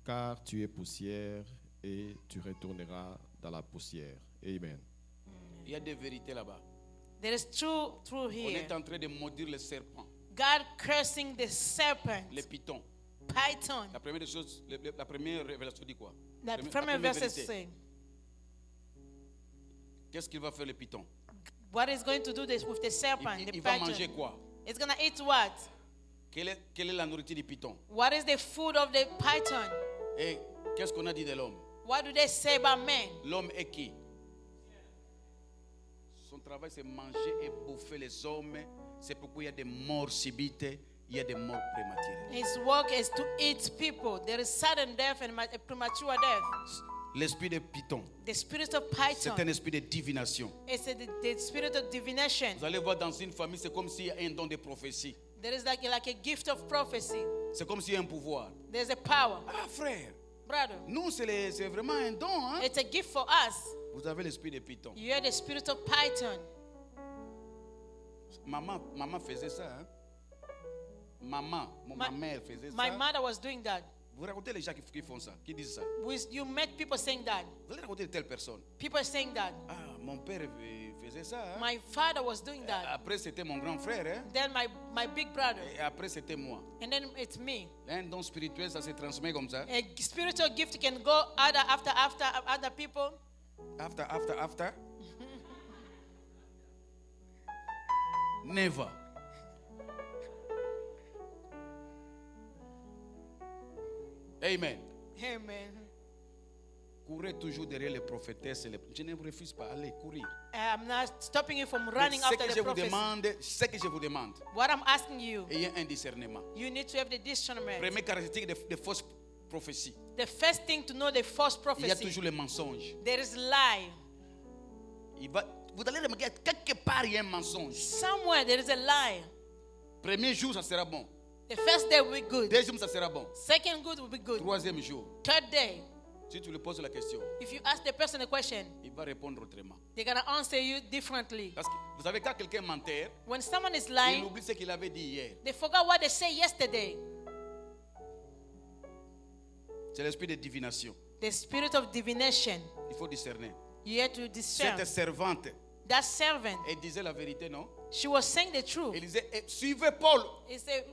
car tu es poussière et tu retourneras dans la poussière. Amen.
Il y a des vérités là-bas.
There is truth
On
here.
est en train de maudire le serpent,
God cursing the serpent,
le python.
Python.
La première chose, la première révélation dit quoi?
That
La
from
première
verses
vérité.
say,
Qu'est-ce qu'il va faire le python?
what is going to do this with the serpent, the
Il va manger
python?
quoi?
It's going to eat what?
Quelle est la nourriture du python?
What is the food of the python?
Et qu'est-ce qu'on a dit de l'homme?
What do they say about men?
L'homme est qui? Son travail, c'est manger et bouffer les hommes. C'est pourquoi il y a des morts subites, il y a des morts prématurées.
His work is to eat people. There is sudden death and premature death.
L'esprit de python,
The spirit of
c'est un
python
esprit de divination.
is the spirit of divination.
Vous allez voir dans une famille, c'est comme s'il y a un don de prophétie.
There is like a gift of prophecy.
C'est comme s'il y a un pouvoir.
There's a power.
Ah frère,
Brother,
nous c'est vraiment un don. Hein?
it's a gift for us.
Vous avez l'esprit de python.
You are the spirit of python.
Maman faisait ça. Hein? Ma mère faisait
My
ça.
mother was doing that.
Vous racontez les gens qui font ça, qui disent ça.
You met people saying that.
Vous allez raconter de telle personne.
People saying that.
Ah, mon père faisait ça. Hein?
My father was doing that.
Après, c'était mon grand frère. Hein?
Then my big brother.
Et après, c'était moi.
And then it's me.
Un don spirituel, ça se transmet comme ça.
A spiritual gift can go after other people.
After. Never. Amen.
Amen.
Courez toujours derrière les prophétesses. Je ne vous refuse pas. Allez, courir.
I'm not stopping you from running
Ce
after
que
the
je vous
prophecy.
demande, ce que je vous demande,
What I'm asking you,
ayez un discernement.
you need to have the discernment.
Première caractéristique de fausses prophéties.
The first thing to know the false
Il y a
prophecy.
toujours les mensonges.
There is lie.
Vous allez remarquer quelque part il y a un mensonge.
Somewhere there is a lie.
Premier jour, ça sera bon.
The first day will be good.
Deuxième, ça sera bon.
Second good will be good.
Troisième jour,
Third day,
si tu lui poses la question,
if you ask the person a question,
il va répondre autrement.
they're going to answer you differently.
Parce que vous savez, quand quelqu'un mentait,
When someone is
il
lying,
oublie ce qu'il avait dit hier.
they forgot what they said yesterday.
C'est l'esprit de divination.
The spirit of divination.
Il faut discerner.
You have to discern.
Cette servante,
That servant,
elle disait la vérité, non?
she was saying the truth.
Elle disait, suivez Paul,
He said,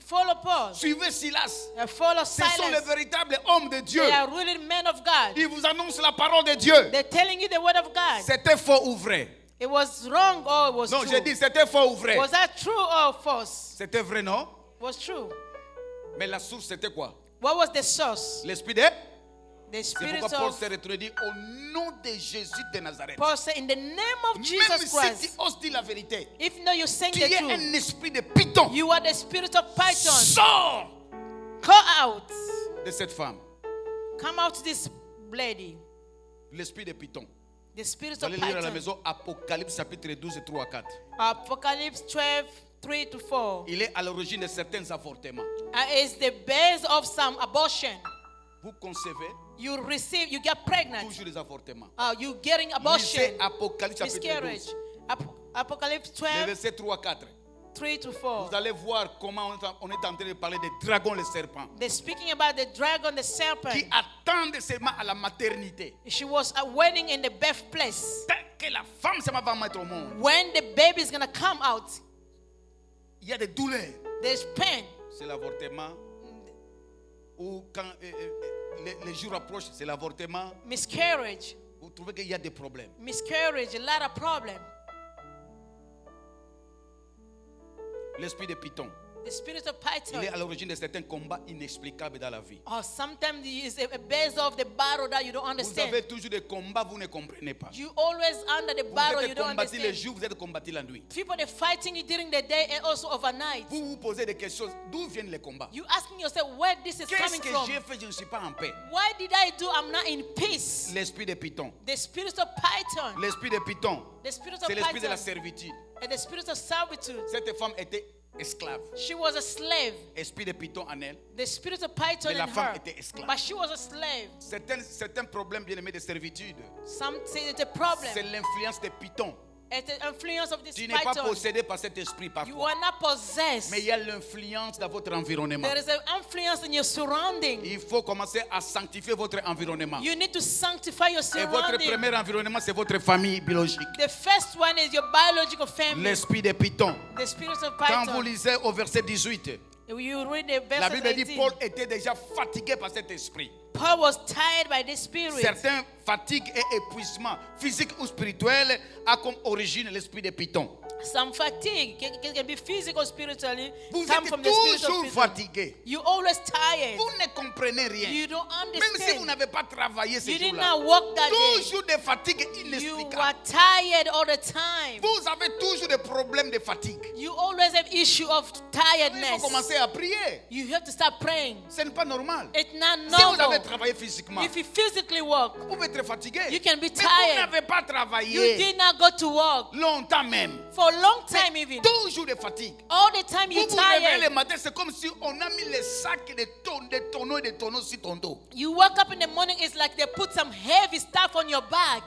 follow Paul.
suivez Silas.
Follow
Ce sont les
Silas.
véritables hommes de Dieu.
They are really men of God.
Ils vous annoncent la parole de Dieu.
They're telling you the word of God.
C'était faux ou vrai?
It was wrong or it was
Non,
true?
j'ai dit c'était faux ou vrai?
Was that true or false?
C'était vrai, non?
It was true.
Mais la source, c'était quoi?
What was the source?
L'esprit de...
The
C'est
spirit
pourquoi Paul
of...
s'est retourné et dit au nom de Jésus de Nazareth.
Paul said, in the name of
Même
Jesus
si tu
Christ,
oses dire la vérité,
if no, you're saying
tu
the
es
truth,
un esprit de python.
you are the spirit of Python.
Sors
Come out.
de cette femme.
Come out this lady.
L'esprit de python.
The spirit
Vous
of
allez lire à la
Python.
maison Apocalypse chapitre 12, 3 à 4.
Apocalypse 12, 3 to 4.
Il est à l'origine de certains avortements.
Is the base of some abortion.
Vous concevez
You get pregnant.
toujours des avortements.
You getting abortion.
Lisez Apocalypse chapitre
Miscarriage.
12,
Apocalypse
les
12,
versets 3 à 4.
3 to 4.
Vous allez voir comment on est en train de parler des dragons, les serpents,
They're speaking about the dragon, the serpent.
qui attendent seulement à la maternité.
She was waiting in the birthplace.
Tant que la femme se va mettre au monde,
When the baby is going to come out,
il y a des douleurs.
there's pain.
C'est l'avortement. Ou quand les jours approchent, c'est l'avortement.
Miscarriage.
Vous trouvez qu'il y a des problèmes.
Miscarriage, a lot of problem.
L'esprit de Python,
The spirit of
il est à
Python.
l'origine de certains combats inexplicables dans la vie.
Or sometimes it's a base of the battle that you don't
Vous
understand.
avez toujours des combats, vous ne comprenez pas.
You always under the
Vous
battle, you
êtes
don't
combattu le
understand.
jour, vous êtes combattu la nuit.
People are fighting you during the day and also overnight.
Vous vous posez des questions. D'où viennent les combats?
You asking yourself where this is
Qu'est-ce
coming
que
from.
j'ai fait? Je ne suis pas en paix.
Why did I do? I'm not in peace.
L'esprit de Python.
The spirit of Python.
L'esprit de Python,
The spirit of
c'est l'esprit de la
Python.
servitude.
And the spirit of servitude.
Cette femme était esclave.
She was a slave.
Esprit de Python en elle.
The spirit of Python
Mais la
in
femme
her.
était esclave.
But she was a slave.
Certains problèmes bien aimés de servitude,
Some say it's a problem.
c'est l'influence de Python.
It's the influence of this
Tu n'es pas
Python.
possédé par cet esprit
You
parfois.
are not possessed.
Mais il y a l'influence dans votre environnement.
There is an influence in your surrounding.
Il faut commencer à sanctifier votre environnement.
You need to sanctify your
Et votre
surrounding.
premier environnement, c'est votre famille biologique.
The first one is your biological family.
L'esprit de Python.
The spirit of
Quand vous
Python.
lisez au verset 18,
You read the
la
verse
Bible dit
18.
Paul était déjà fatigué par cet esprit.
Paul was tired by this spirit.
Certains fatigues et épuisements physiques ou spirituels a comme origine l'esprit de Python.
Some fatigue can be physical, spiritually.
Vous
Come
êtes
from the spirit
toujours
of Python.
fatigué.
You always tired.
Vous ne comprenez rien.
You don't
Même si vous
understand.
n'avez pas travaillé ce
You did
jour-là.
not work that day.
Toujours des fatigues
You
inexplicables.
are tired all the time.
Vous avez toujours des problèmes de fatigue.
You always have issue of
Il faut
tiredness.
commencer à prier.
You have to start praying.
Ce n'est pas normal.
It's not
Si vous avez
normal.
travaillé physiquement,
If you physically work,
vous pouvez être fatigué.
you can be
Mais vous
tired.
n'avez pas
You
travaillé
did not go to work
longtemps même.
for a long time even.
Toujours de fatigue.
All the time
Vous
you're
vous réveillez le
tired.
matin, c'est comme si on a mis les sacs de tonneaux et de tonneaux sur ton dos.
You wake up in the morning, it's like they put some heavy stuff on your back.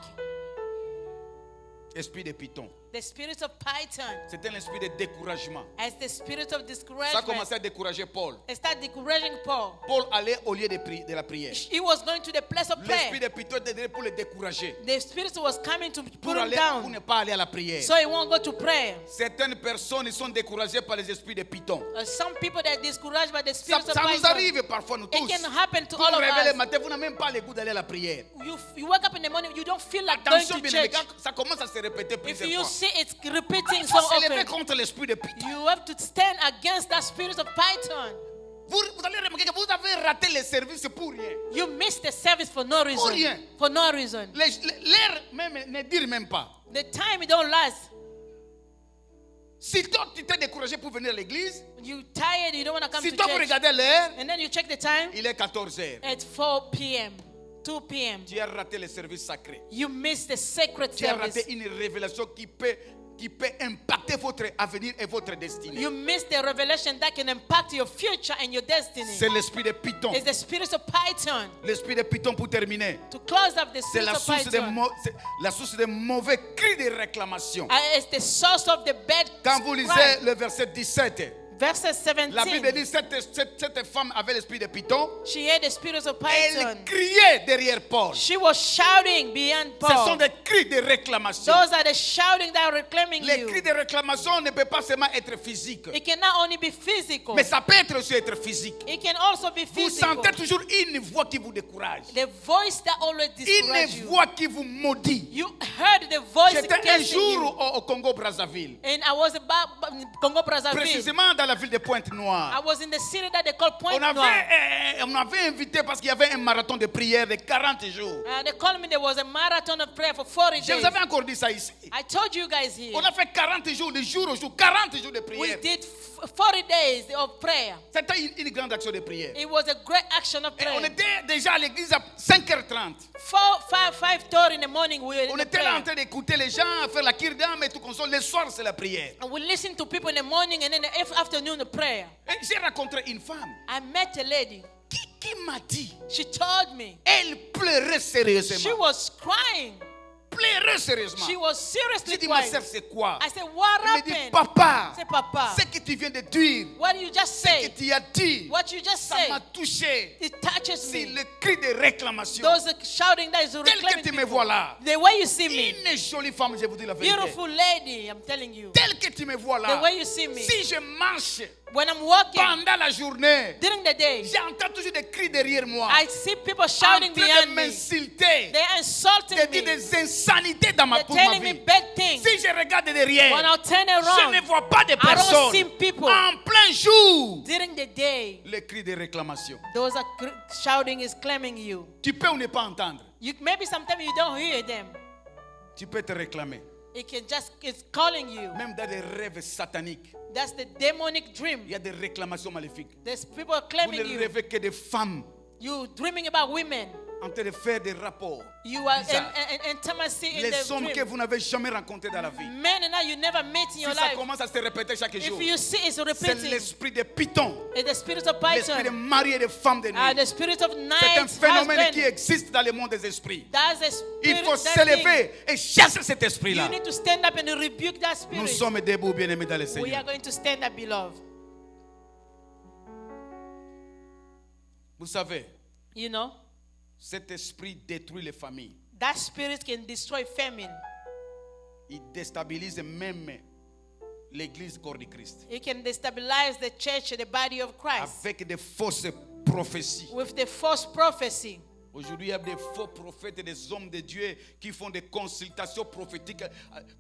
Esprit de Python.
The spirit of Python.
C'était l'esprit de découragement.
As the spirit of
Ça a
discouragement.
commencé à décourager Paul.
It started discouraging Paul.
Paul allait au lieu de la prière.
He was going to the place of
L'esprit
prayer.
de Python était pour le décourager.
The spirit was coming to
Pour
put him
ne
down.
pas aller à la prière.
So he won't go to prayer.
Certaines personnes sont découragées par les esprits de Python.
Some people that are discouraged by the
Ça,
spirit of
ça nous
Python.
arrive parfois, nous
It
tous.
can happen to
Vous
all
vous
of
réveillez le
us.
matin, vous n'avez même pas le goût d'aller à la prière.
You wake up in the morning, you don't feel like going
Attention,
to
bien aimé,
church.
quand ça commence à se répéter
If
plusieurs
you
fois.
see it's repeating
Il
so
faut s'élever
often,
contre l'esprit de Python.
you have to stand against that spirit of Python.
Vous allez remarquer que vous avez raté les services pour rien.
You miss the service for no reason.
rien.
For no reason.
L'air même ne dire même pas.
The time it don't last.
Si toi tu t'es découragé pour venir à l'église,
You tired, you don't want to come
si
to
toi vous
church.
regardez l'heure,
And then you check the time.
il est 14 heures.
It's 4 p.m. 2 p.m.
Tu as raté le service sacré.
You miss the sacred
Tu as
service.
raté une révélation qui peut impacter votre avenir et votre destinée.
You miss the revelation that can impact your future and your destiny.
C'est l'esprit de Python.
It's the spirit of Python.
L'esprit de Python, pour terminer,
To close up the
c'est
spirit
la
of
source
Python.
c'est la source des mauvais cris de réclamation.
It's the source of the bad
Quand vous lisez
cry.
le verset 17,
Verse
la Bible
17.
dit cette femme avait l'esprit de Python.
She had the spirit of
Elle
Python.
criait derrière Paul.
She was shouting beyond
Ce sont
Paul.
des cris de réclamation.
Those are the shouting that are reclaiming
Les
you.
cris de réclamation ne peuvent pas seulement être physiques,
It can not only be physical.
mais ça peut être aussi être physique.
It can also be
Vous
physical.
sentez toujours une voix qui vous décourage,
The voice that always discourages
une
you.
voix qui vous maudit.
You heard the voice
J'étais un
cursing
jour
you.
au Congo-Brazzaville,
And I was about Congo Brazzaville.
précisément dans la ville de Pointe-Noire.
I was in the city that they call Point
On
Noire.
avait invité parce qu'il y avait un marathon de prière de 40 jours.
They called me. There was a marathon of prayer for 40
Je
days.
vous avais encore dit ça ici.
I told you guys here.
On a fait 40 jours, de jour au jour, 40 jours de
We
prière.
did 40 days of prayer.
C'était une grande action de prière.
It was a great action of
Et on
prayer.
était déjà à l'église à 5h30.
5:30 in the morning we were in
On
the
était là en
prayer.
train d'écouter les gens, faire la kirdam et tout comme ça. Le soir, c'est la prière.
And we listened to people in the morning and in the afternoon the prayer.
Et j'ai rencontré une femme
I met a lady.
qui m'a dit,
She told me
elle pleurait
she
sérieusement.
was crying.
Pleurait sérieusement.
She was
J'ai
seriously
dit, ma
crying.
sœur, c'est quoi?
I said, what
Elle me dit,
happened?
papa,
I said, Papa,
ce que tu viens de dire,
what did you just
ce que
say?
tu as dit,
What you just
ça
said,
m'a touché.
it touches
C'est
me.
le cri de réclamation.
Those are shouting that is
Tel que
reclaiming
tu me
people.
vois là,
The way you see me,
une jolie femme, je vous dis la vérité.
beautiful lady, I'm telling you.
Tel que tu me vois là,
The way you see me,
si je marche
when I'm walking
pendant la journée,
during the day,
j'entends toujours des cris derrière moi.
I see people
En
shouting
train de
behind me.
m'insulter,
They're insulting
de dire
me.
des insanités dans
They're
pour ma
telling me
vie.
bad things.
Si je regarde derrière,
When I turn
je
around,
ne vois pas de
I don't see
personnes.
people.
En plein jour,
During the day,
les cris de réclamation.
those are shouting is claiming you.
Tu peux ou ne pas entendre.
Maybe sometimes you don't hear them.
Tu peux te réclamer.
It's calling you.
Même dans des rêves sataniques,
That's the demonic dream.
il y a des réclamations maléfiques.
There's people
Vous
claiming
ne
you.
rêvez que des femmes
You dreaming about women.
en train de faire des rapports.
You are
Bizarre.
in intimacy in
Les
the
hommes que
dream.
vous n'avez jamais rencontrés dans la vie.
Men and I you never met in
Si
your
ça
life.
commence à se répéter chaque jour,
If you see it's
c'est
repeating.
l'esprit de Python,
It's the spirit of
l'esprit de
Python.
mari et de femme de nuit.
The spirit of
C'est un
night
phénomène qui
husband.
existe dans le monde des esprits.
That's a
Il
spirit
faut
that
s'élever et chasser cet
thing.
esprit-là.
You need to stand up and rebuke that
Nous
spirit.
sommes debout, bien-aimés dans le
We
Seigneur.
are going to stand up, beloved.
Vous savez,
You know,
cet esprit détruit les familles.
that spirit can destroy famine.
Il déstabilise même l'église corps du Christ.
It can destabilize the church, the body of Christ,
Avec des fausses prophéties.
with the false prophecy.
Aujourd'hui, il y a des faux prophètes et des hommes de Dieu qui font des consultations prophétiques.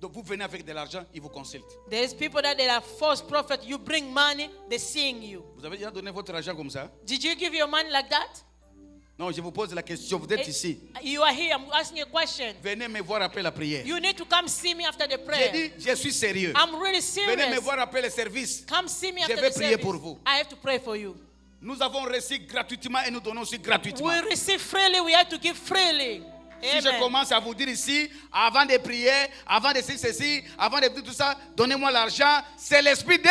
Donc vous venez avec de l'argent, ils vous consultent.
There's people that they are false prophets. You bring money, they're seeing you.
Vous avez déjà donné votre argent comme ça?
Did you give your money like that?
Non, je vous pose la question. Vous êtes ici.
You are here. I'm asking you a question.
Venez me voir après la prière.
You need to come see me after the
J'ai
prayer.
dit, je suis sérieux.
I'm really
Venez me
serious.
voir après le service.
Come see me
Je
after
vais
the
prier
service.
pour vous.
I have to pray for you.
Nous avons reçu gratuitement et nous donnons aussi gratuitement.
We receive freely. We have to give freely.
Si je
Amen.
commence à vous dire ici, avant de prier, avant de faire ceci, avant de dire tout ça, donnez-moi l'argent, c'est l'esprit de...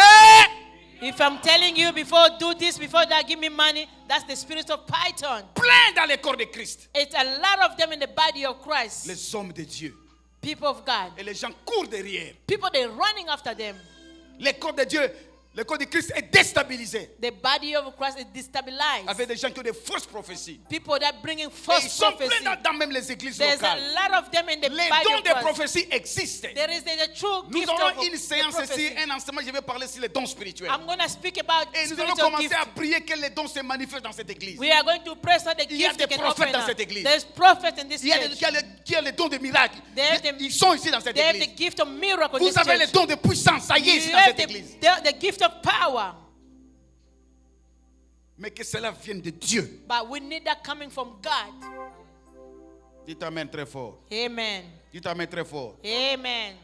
If I'm telling you before do this, before that, give me money, that's the spirit of Python.
Plein dans le corps de Christ.
It's a lot of them in the body of Christ.
Les hommes de Dieu.
People of God.
Et les gens courent derrière.
People, they're running after them.
Le corps de Dieu, le corps de Christ est déstabilisé.
The body of Christ is destabilized.
Avec des gens qui ont des fausses prophéties.
People that bringing
Et ils
false
sont
prophecy.
pleins dans même les églises
There's a
locales.
lot of them in the
Les
body
dons
of
de
Christ.
prophétie existent.
There is the true
Nous
gift
aurons
of
une
the
séance
prophecy.
ici, un enseignement, je vais parler sur les dons spirituels.
I'm going to speak about
Et nous allons
spiritual
commencer
gifts.
à prier que les dons se manifestent dans cette église.
We are going to pray so the
Il y a
gift
des
can
prophètes
open
dans
up.
cette église.
There's prophets in this
Il y a
church.
qui a les dons de miracles.
They have the-
Ils sont ici dans cette
They have the
église.
gift of miracle in
Vous
this
avez les
church.
dons de puissance, ça y est, ici
You
dans
have
cette église.
the gift of power.
Mais que cela vienne de Dieu.
But we need that coming from God.
Dites amen très fort.
Amen.
Dites amen très fort.
Amen.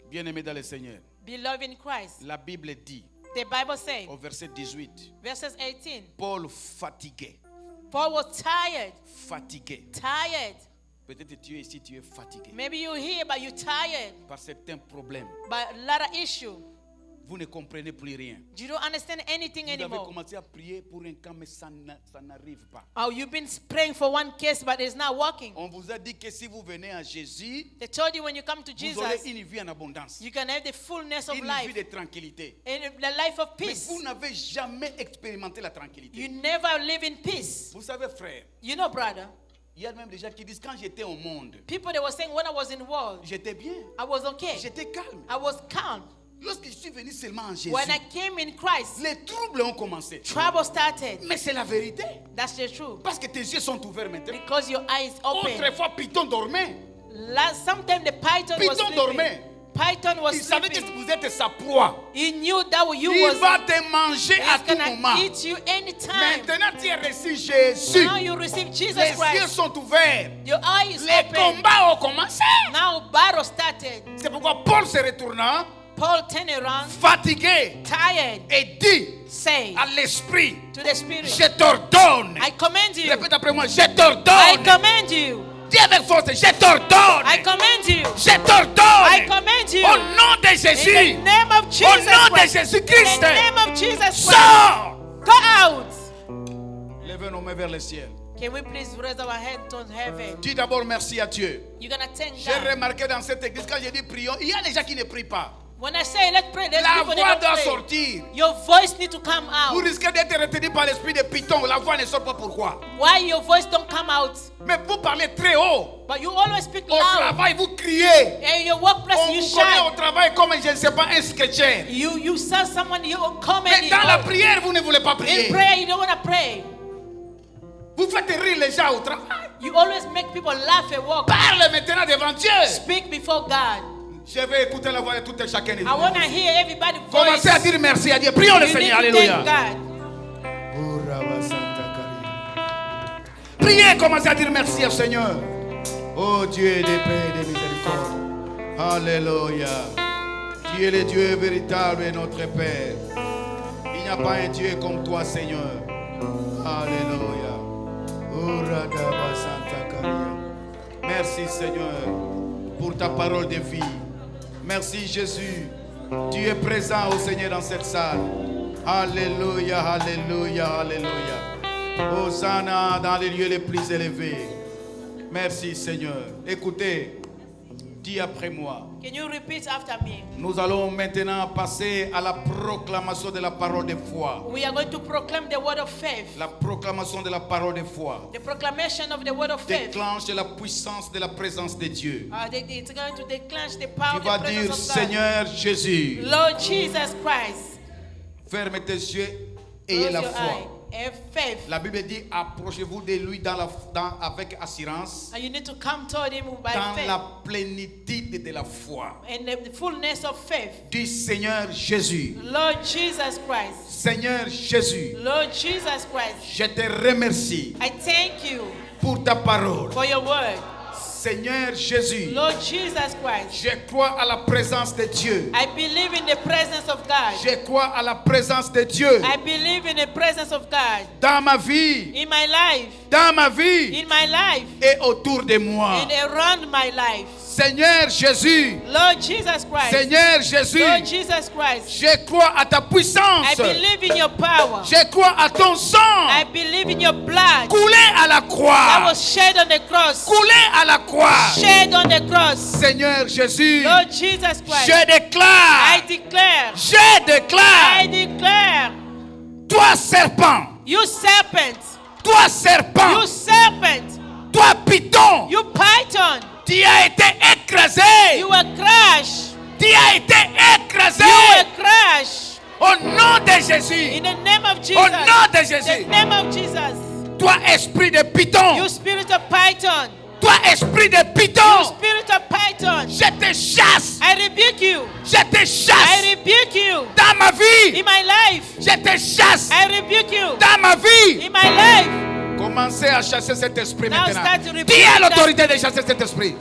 Bien-aimés dans le Seigneur.
Beloved in Christ.
La Bible dit
The Bible says,
au verset 18,
verses 18,
Paul fatigué.
Paul was tired.
Fatigué.
Tired.
Peut-être tu es ici, tu es fatigué
Maybe you're here, but you're tired
par certains problèmes.
by a lot of issues.
Vous ne comprenez plus rien.
You don't understand anything
Vous avez
anymore.
commencé à prier pour un camp, mais ça n'arrive pas.
Oh, you've been praying for one case, but it's not working.
On vous a dit que si vous venez à Jésus,
They told you when you come to
vous aurez
Jesus,
une vie en abondance,
you can have the fullness of
une vie
life
de tranquillité.
and the life of
Mais
peace.
vous n'avez jamais expérimenté la tranquillité.
You never live in peace.
Vous savez, frère,
You know, brother,
il y a même des gens qui disent quand j'étais au monde,
people they were saying when I was in the world,
j'étais bien,
I was okay.
j'étais calme.
I was calm.
Lorsque je suis venu seulement en Jésus,
When I came in Christ,
les troubles ont commencé.
trouble started.
Mais c'est la vérité.
That's the truth.
Parce que tes yeux sont ouverts maintenant.
Because your eyes open.
Autrefois, Python dormait.
Sometimes the python was
Python
sleeping.
dormait.
Python was
Il savait que
sleeping.
vous êtes sa proie.
He knew that you
Il
was
va te manger à
he's
tout
gonna
moment.
eat you anytime.
Maintenant, tu as reçu Jésus.
Now you receive Jesus
Les yeux
Christ.
sont ouverts.
Your eye is
Les
open.
combats ont commencé.
Now battle started.
C'est pourquoi Paul se retourna,
Paul turned around,
fatigué,
tired,
et dit
say
à l'esprit,
to the spirit,
je t'ordonne.
I command you.
Répète après moi, je
I
t'ordonne.
command you.
Dis avec force, je t'ordonne.
I command you.
Je
I
t'ordonne.
command you.
Au nom de
In
Jésus.
the name of
Au
Jesus
nom de
Christ.
Jésus-Christ.
In the name of Jesus Christ.
Sors.
Go out.
Levez nos mains vers le ciel.
Can we please raise our hands to heaven?
Dis d'abord merci à Dieu.
You're gonna thank
J'ai
God.
remarqué dans cette église, quand j'ai dit prions, il y a des gens qui ne prient pas.
When I say let's pray, there's
La
people
voix
that
doit
don't pray.
sortir.
Your voice need to come
Vous
out.
risquez d'être retenu par l'esprit de Python. La voix ne sort pas. Pourquoi?
Why your voice don't come out?
Mais vous parlez très haut.
But you always speak
Au
loud.
travail, vous criez.
In your workplace,
On
you
vous connaît au
shout.
travail comme, je ne sais pas, un sketcher.
You saw someone, you come
Mais
in.
dans la prière, vous ne voulez pas
In
prier.
prayer, you don't want to pray.
Vous faites rire les gens au travail.
You always make people laugh at work.
Parle maintenant devant Dieu.
Speak before God.
Je vais écouter la voix de tout et chacun de
I want to
vous.
hear everybody's voice.
Commencez à dire merci à Dieu. Prions le
You need
Seigneur.
to
Alléluia.
thank God.
Priez, commencez à dire merci au Seigneur. Oh Dieu des paix et des miséricordes. Alléluia. Tu es le Dieu véritable et notre Père. Il n'y a pas un Dieu comme toi, Seigneur. Alléluia. Oh, Radaba Santa Caria. Merci, Seigneur, pour ta parole de vie. Merci, Jésus. Tu es présent, au Seigneur, dans cette salle. Alléluia, alléluia, alléluia. Hosanna dans les lieux les plus élevés. Merci, Seigneur. Écoutez, dis après moi.
Can you repeat after me?
Nous allons maintenant passer à la proclamation de la parole de foi.
We are going to proclaim the word of faith.
La proclamation de la parole de foi
The proclamation of the word of faith.
déclenche la puissance de la présence de Dieu.
It's going to declenche the power
Tu
of
vas
the
dire,
presence of God.
Seigneur Jésus,
Lord Jesus Christ.
ferme tes yeux, ayez
Close
la
your
foi.
eye. Have faith.
La Bible dit, approchez-vous de lui avec assurance,
And you need to come toward him by
dans
faith.
la plénitude de la foi.
And the fullness of faith.
Dis, Seigneur Jésus,
Lord Jesus Christ.
Seigneur Jésus,
Lord Jesus Christ.
je te remercie
I thank you
pour ta parole.
for your word.
Seigneur Jésus,
Lord Jesus Christ.
je crois à la présence de Dieu.
I believe in the presence of God.
Je crois à la présence de Dieu
I believe in the presence of God.
dans ma vie,
In my life.
dans ma vie
In my life.
et autour de moi.
And around my life.
Seigneur Jésus,
Lord Jesus Christ.
Seigneur Jésus,
Lord Jesus Christ.
je crois à ta puissance.
I believe in your power.
Je crois à ton sang
I believe in your blood
coulé à la
that
croix.
was shed on the cross.
Coulé à la croix.
Shed on the cross.
Seigneur Jésus,
Lord Jesus Christ.
je
I
déclare,
declare.
je déclare,
I declare.
toi serpent,
You serpent.
toi
You
serpent,
serpent.
toi python,
You python.
tu as été écrasé,
You were crushed.
tu as été écrasé
You were crushed.
au nom de Jésus,
In the name of Jesus.
au nom de
The
Jésus.
name of Jesus.
Toi esprit de python,
You spirit of python.
toi esprit de
You
python,
spirit of python.
je te chasse,
I rebuke you.
je te
I
chasse
rebuke you.
dans ma vie,
In my life.
je te chasse
I rebuke you.
dans ma vie.
In my life.
Commencez à chasser cet esprit
Now
maintenant.
start to rebuke
Qui a
that.
l'autorité de chasser cet esprit?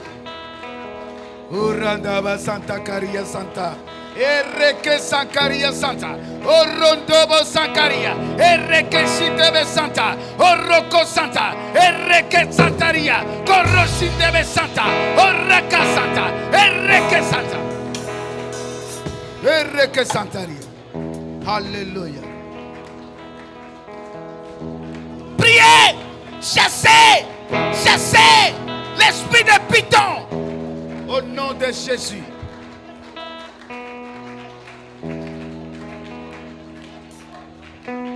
Urandaba Santa Caria Santa. Ereke Sankaria Santa. Orondobo Sankaria. Ereke Shitebe Santa. Oroko Santa. Ereke Santaria. Koroshitebe Santa. Oraka Santa. Ereke Santa. Ereke Santaria. Alléluia. Priez, chassez, chassez l'esprit de python au nom de Jésus.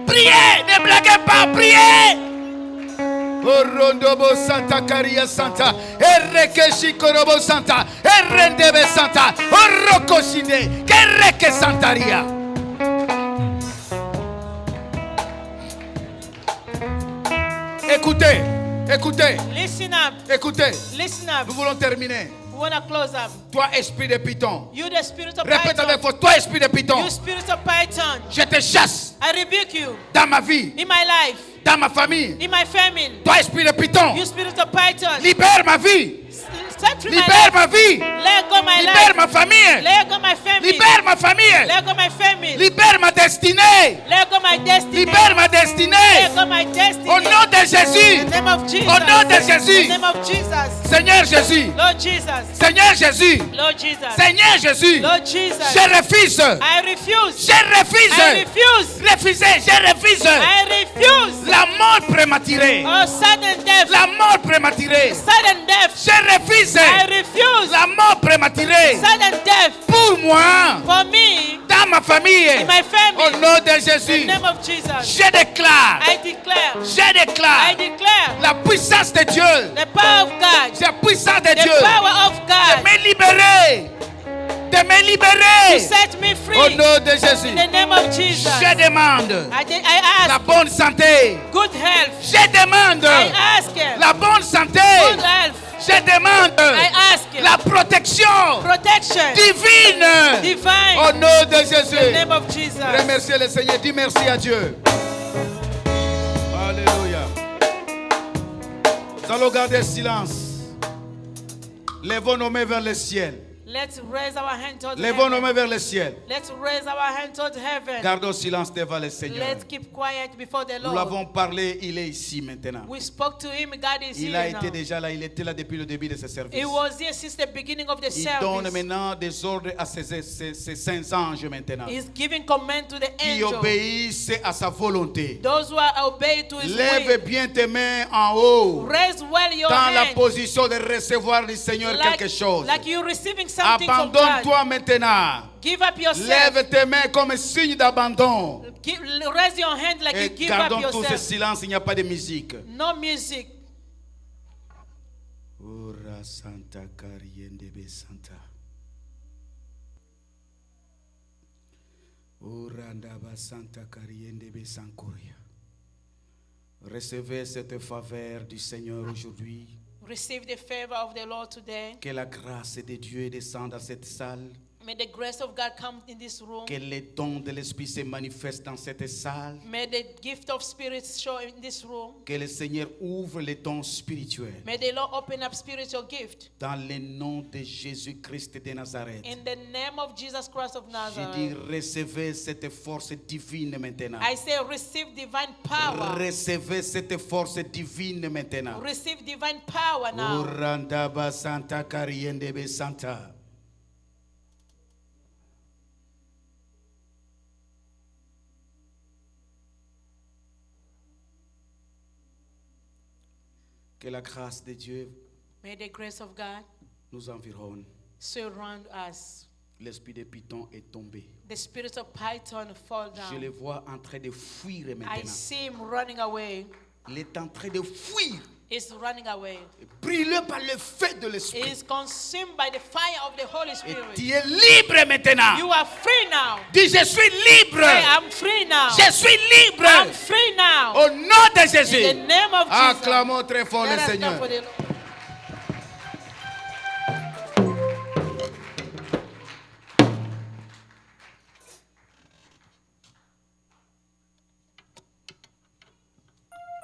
Priez, ne blaguez pas, priez. Orondobo Santa Caria Santa, Erekeshi Korobo Santa, Erendebe Santa, Orokoshinde, Kereke Santaria. Écoutez, écoutez,
Listen up.
écoutez.
Listen up.
Nous voulons terminer.
We want to close up.
Toi, esprit de python.
You the spirit of
Répète avec
python.
force. Toi, esprit de python.
You spirit of python.
Je te chasse
I rebuke you.
dans ma vie,
In my life.
dans ma famille.
In my family.
Toi, esprit de python.
You spirit of python.
Libère ma vie.
Set free my
Libère
life.
ma vie.
Let go my
Libère
life.
ma famille.
Let go my family.
Libère ma famille.
Let go my family.
Libère ma destinée.
Let go my destiny.
Libère ma destinée.
Let go my destiny.
Au nom de
In
Jésus.
the name of Jesus.
Au nom de Jésus.
In the name of Jesus.
Seigneur Jésus.
Lord Jesus.
Seigneur Jésus.
Lord Jesus.
Seigneur Jésus.
Lord Jesus.
Je refuse.
I refuse.
Je refuse.
I refuse.
Refuser. Je refuse.
I refuse.
La mort prématurée.
Oh, sudden death.
La mort prématurée.
Sudden death.
Je refuse.
I refuse.
La mort prématurée.
Sudden death.
Pour moi,
For me.
dans ma famille.
In my family.
Au nom de
In
Jésus.
the name of Jesus.
Je déclare.
I declare.
Je
I
déclare.
declare.
La puissance de Dieu.
The power of God.
La puissance de
The
Dieu.
power of
De
God.
me libérer. De me
To
libérer.
set me
Au
free.
nom de Jésus.
In the name of Jesus.
Je demande
I
la
ask
bonne santé.
good health.
Je demande
I ask
la bonne santé.
good health.
Je demande
I ask
la protection
protection.
divine.
Divine.
Au nom de
In the
Jésus.
name of Jesus.
Remerciez le Seigneur. Dis merci à Dieu. Alléluia. Nous allons garder silence. Lèvons nos mains vers le ciel.
Let's raise our hand towards
Lèvons nos
heaven.
mains vers le ciel.
Let's raise our hand towards heaven.
Gardons silence devant le Seigneur.
Let's keep quiet before the
Nous
Lord.
l'avons parlé, il est ici maintenant.
We spoke to him. God is
Il a
here
été
now.
déjà là, il était là depuis le début de ce service.
He was here since the beginning of the
Il donne
service.
maintenant des ordres à ses saints anges maintenant.
He's giving command to the
Qui
angel.
obéissent à sa volonté.
Those who are obeyed to his
Lève
will.
bien tes mains en haut.
Raise well your
Dans la
hand.
position de recevoir du Seigneur quelque chose.
Like you're receiving something from God.
Abandonne-toi maintenant.
Give up yourself.
Lève tes mains comme signe d'abandon.
Raise your hand like you
Et
give up
gardons tous ce
yourself.
silence, il n'y a pas de musique.
No music.
Ora Santa Cariende Santa. Ora Ndaba Santa Cariende Sankoria. Recevez cette faveur du Seigneur aujourd'hui.
Receive the favor of the Lord today.
Que la grâce de Dieu descende dans cette salle.
May the grace of God come in this room.
Que les dons de l'Esprit se manifestent dans cette salle.
May the gift of spirit show in this room.
Que le Seigneur ouvre les dons spirituels.
May the Lord open up spiritual gift.
Dans le nom de Jésus-Christ de Nazareth.
In the name of Jesus Christ of
Je
Nazareth.
dis recevez cette force divine maintenant.
I say receive divine power.
Recevez cette force divine maintenant.
Receive divine power now.
Urandaba Santa Kariendebe Santa. Que la grâce de Dieu
May the grace of God
nous environne.
surround us.
L'esprit de Python est tombé.
The spirit of Python fall
Je le
down.
vois en train de fuir
I
maintenant.
see him running away.
Il est en train de fuir.
He's running away.
Brûlé par le feu de
He
l'esprit.
is consumed by the fire of the Holy
Et
Spirit.
tu es libre maintenant.
You are free now.
Dis je suis libre.
Say, I'm free now.
Je suis libre.
I'm free now.
Au nom de
In the
Jésus.
name of Jesus.
Acclamons très fort
Let
le
us
Seigneur.
clap for the Lord.